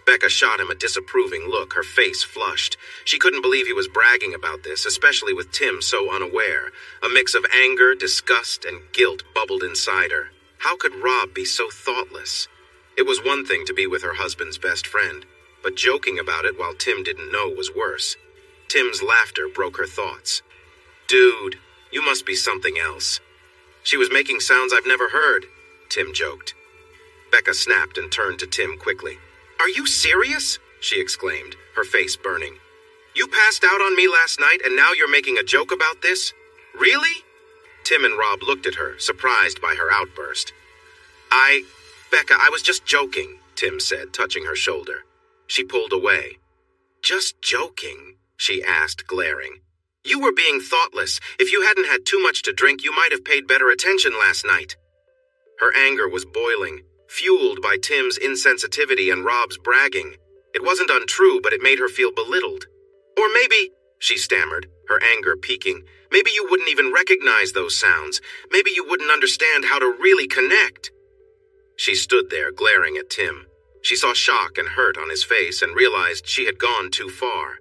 Becca shot him a disapproving look, her face flushed. She couldn't believe he was bragging about this, especially with Tim so unaware. A mix of anger, disgust, and guilt bubbled inside her. How could Rob be so thoughtless? It was one thing to be with her husband's best friend, but joking about it while Tim didn't know was worse. Tim's laughter broke her thoughts. "Dude, you must be something else." "She was making sounds I've never heard," Tim joked. Becca snapped and turned to Tim quickly. "Are you serious?" she exclaimed, her face burning. "You passed out on me last night and now you're making a joke about this? Really?" Tim and Rob looked at her, surprised by her outburst. Becca, I was just joking," Tim said, touching her shoulder. She pulled away. "Just joking?" she asked, glaring. "You were being thoughtless. If you hadn't had too much to drink, you might have paid better attention last night." Her anger was boiling, fueled by Tim's insensitivity and Rob's bragging. It wasn't untrue, but it made her feel belittled. "Or maybe," she stammered, her anger peaking, "maybe you wouldn't even recognize those sounds. Maybe you wouldn't understand how to really connect." She stood there, glaring at Tim. She saw shock and hurt on his face and realized she had gone too far.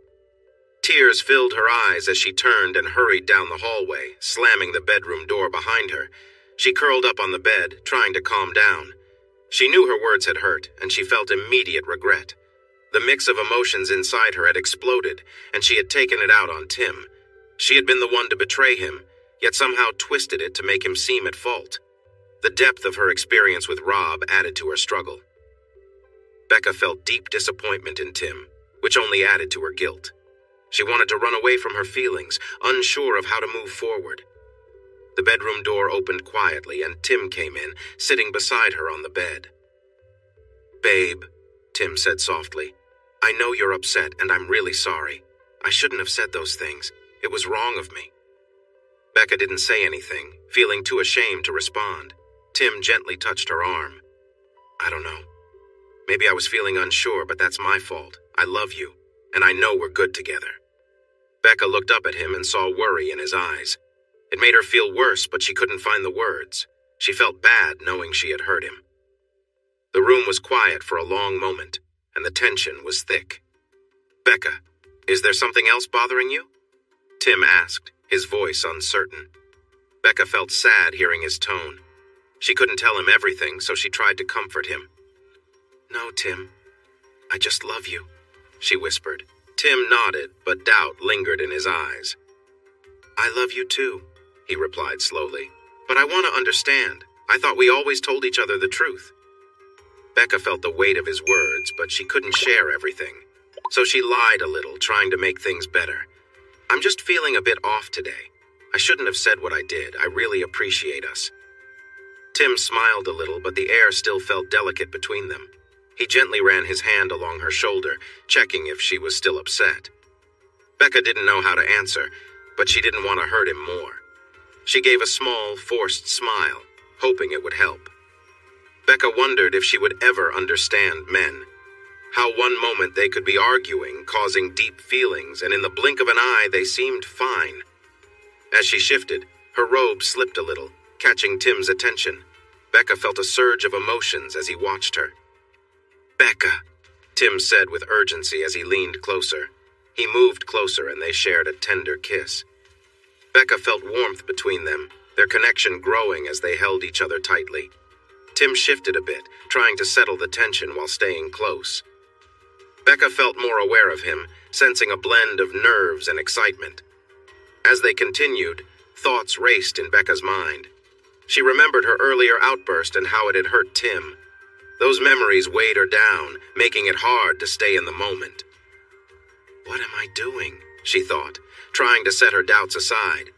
Tears filled her eyes as she turned and hurried down the hallway, slamming the bedroom door behind her. She curled up on the bed, trying to calm down. She knew her words had hurt, and she felt immediate regret. The mix of emotions inside her had exploded, and she had taken it out on Tim. She had been the one to betray him, yet somehow twisted it to make him seem at fault. The depth of her experience with Rob added to her struggle. Becca felt deep disappointment in Tim, which only added to her guilt. She wanted to run away from her feelings, unsure of how to move forward. The bedroom door opened quietly, and Tim came in, sitting beside her on the bed. "Babe," Tim said softly, "I know you're upset, and I'm really sorry. I shouldn't have said those things. It was wrong of me." Becca didn't say anything, feeling too ashamed to respond. Tim gently touched her arm. "I don't know. Maybe I was feeling unsure, but that's my fault. I love you, and I know we're good together." Becca looked up at him and saw worry in his eyes. It made her feel worse, but she couldn't find the words. She felt bad knowing she had hurt him. The room was quiet for a long moment, and the tension was thick. "Becca, is there something else bothering you?" Tim asked, his voice uncertain. Becca felt sad hearing his tone. She couldn't tell him everything, so she tried to comfort him. "No, Tim. I just love you," she whispered. Tim nodded, but doubt lingered in his eyes. "I love you too," he replied slowly. "But I want to understand. I thought we always told each other the truth." Becca felt the weight of his words, but she couldn't share everything. So she lied a little, trying to make things better. "I'm just feeling a bit off today. I shouldn't have said what I did. I really appreciate us." Tim smiled a little, but the air still felt delicate between them. He gently ran his hand along her shoulder, checking if she was still upset. Becca didn't know how to answer, but she didn't want to hurt him more. She gave a small, forced smile, hoping it would help. Becca wondered if she would ever understand men. How one moment they could be arguing, causing deep feelings, and in the blink of an eye they seemed fine. As she shifted, her robe slipped a little, catching Tim's attention. Becca felt a surge of emotions as he watched her. "Becca," Tim said with urgency as he leaned closer. He moved closer and they shared a tender kiss. Becca felt warmth between them, their connection growing as they held each other tightly. Tim shifted a bit, trying to settle the tension while staying close. Becca felt more aware of him, sensing a blend of nerves and excitement. As they continued, thoughts raced in Becca's mind. She remembered her earlier outburst and how it had hurt Tim. Those memories weighed her down, making it hard to stay in the moment. "What am I doing?" she thought, trying to set her doubts aside.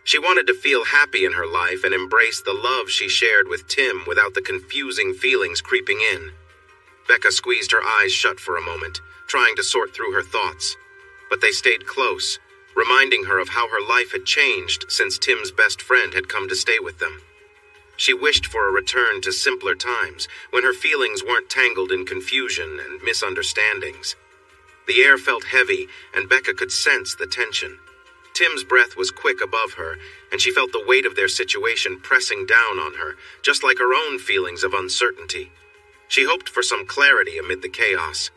She wanted to feel happy in her life and embrace the love she shared with Tim without the confusing feelings creeping in. Becca squeezed her eyes shut for a moment, trying to sort through her thoughts. But they stayed close, reminding her of how her life had changed since Tim's best friend had come to stay with them. She wished for a return to simpler times, when her feelings weren't tangled in confusion and misunderstandings. The air felt heavy, and Becca could sense the tension. Tim's breath was quick above her, and she felt the weight of their situation pressing down on her, just like her own feelings of uncertainty. She hoped for some clarity amid the chaos.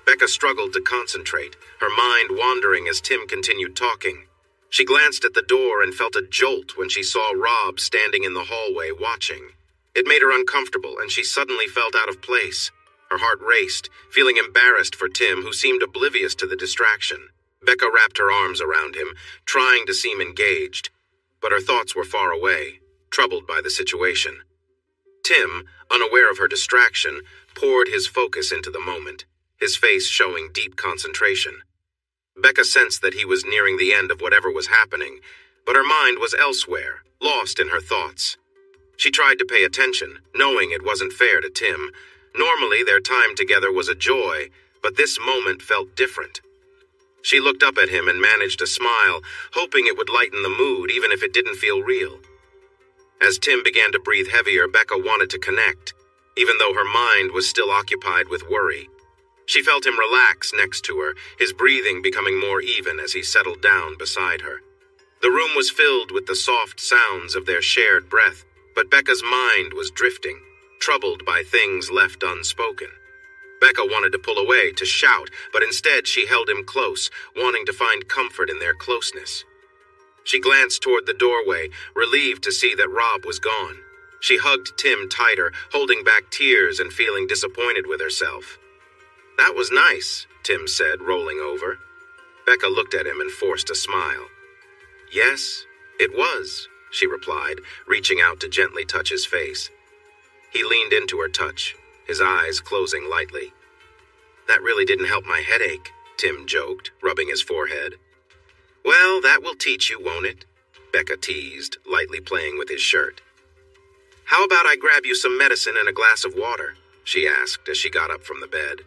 Becca struggled to concentrate, her mind wandering as Tim continued talking. She glanced at the door and felt a jolt when she saw Rob standing in the hallway watching. It made her uncomfortable, and she suddenly felt out of place. Her heart raced, feeling embarrassed for Tim, who seemed oblivious to the distraction. Becca wrapped her arms around him, trying to seem engaged. But her thoughts were far away, troubled by the situation. Tim, unaware of her distraction, poured his focus into the moment, his face showing deep concentration. Becca sensed that he was nearing the end of whatever was happening, but her mind was elsewhere, lost in her thoughts. She tried to pay attention, knowing it wasn't fair to Tim. Normally, their time together was a joy, but this moment felt different. She looked up at him and managed a smile, hoping it would lighten the mood even if it didn't feel real. As Tim began to breathe heavier, Becca wanted to connect, even though her mind was still occupied with worry. She felt him relax next to her, his breathing becoming more even as he settled down beside her. The room was filled with the soft sounds of their shared breath, but Becca's mind was drifting, troubled by things left unspoken. Becca wanted to pull away, to shout, but instead she held him close, wanting to find comfort in their closeness. She glanced toward the doorway, relieved to see that Rob was gone. She hugged Tim tighter, holding back tears and feeling disappointed with herself. "That was nice," Tim said, rolling over. Becca looked at him and forced a smile. "Yes, it was," she replied, reaching out to gently touch his face. He leaned into her touch, his eyes closing lightly. "That really didn't help my headache," Tim joked, rubbing his forehead. "Well, that will teach you, won't it?" Becca teased, lightly playing with his shirt. "How about I grab you some medicine and a glass of water?" she asked as she got up from the bed.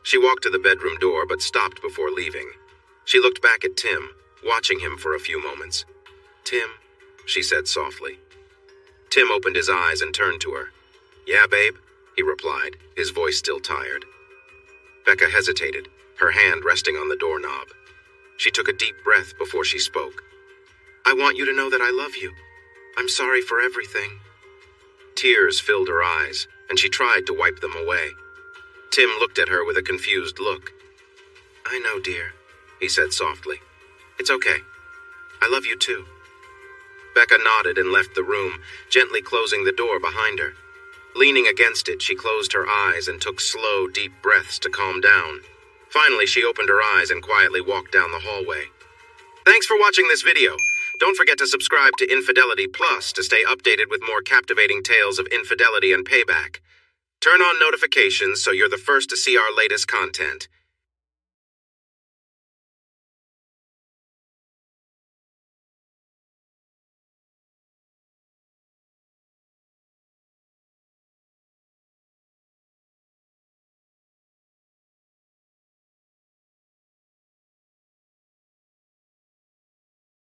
She walked to the bedroom door but stopped before leaving. She looked back at Tim, watching him for a few moments. "Tim," she said softly. Tim opened his eyes and turned to her. "Yeah, babe?" he replied, his voice still tired. Becca hesitated, her hand resting on the doorknob. She took a deep breath before she spoke. "I want you to know that I love you. I'm sorry for everything." Tears filled her eyes, and she tried to wipe them away. Tim looked at her with a confused look. "I know, dear," he said softly. "It's okay. I love you too." Becca nodded and left the room, gently closing the door behind her. Leaning against it, she closed her eyes and took slow, deep breaths to calm down. Finally, she opened her eyes and quietly walked down the hallway. Thanks for watching this video. Don't forget to subscribe to Infidelity Plus to stay updated with more captivating tales of infidelity and payback. Turn on notifications so you're the first to see our latest content.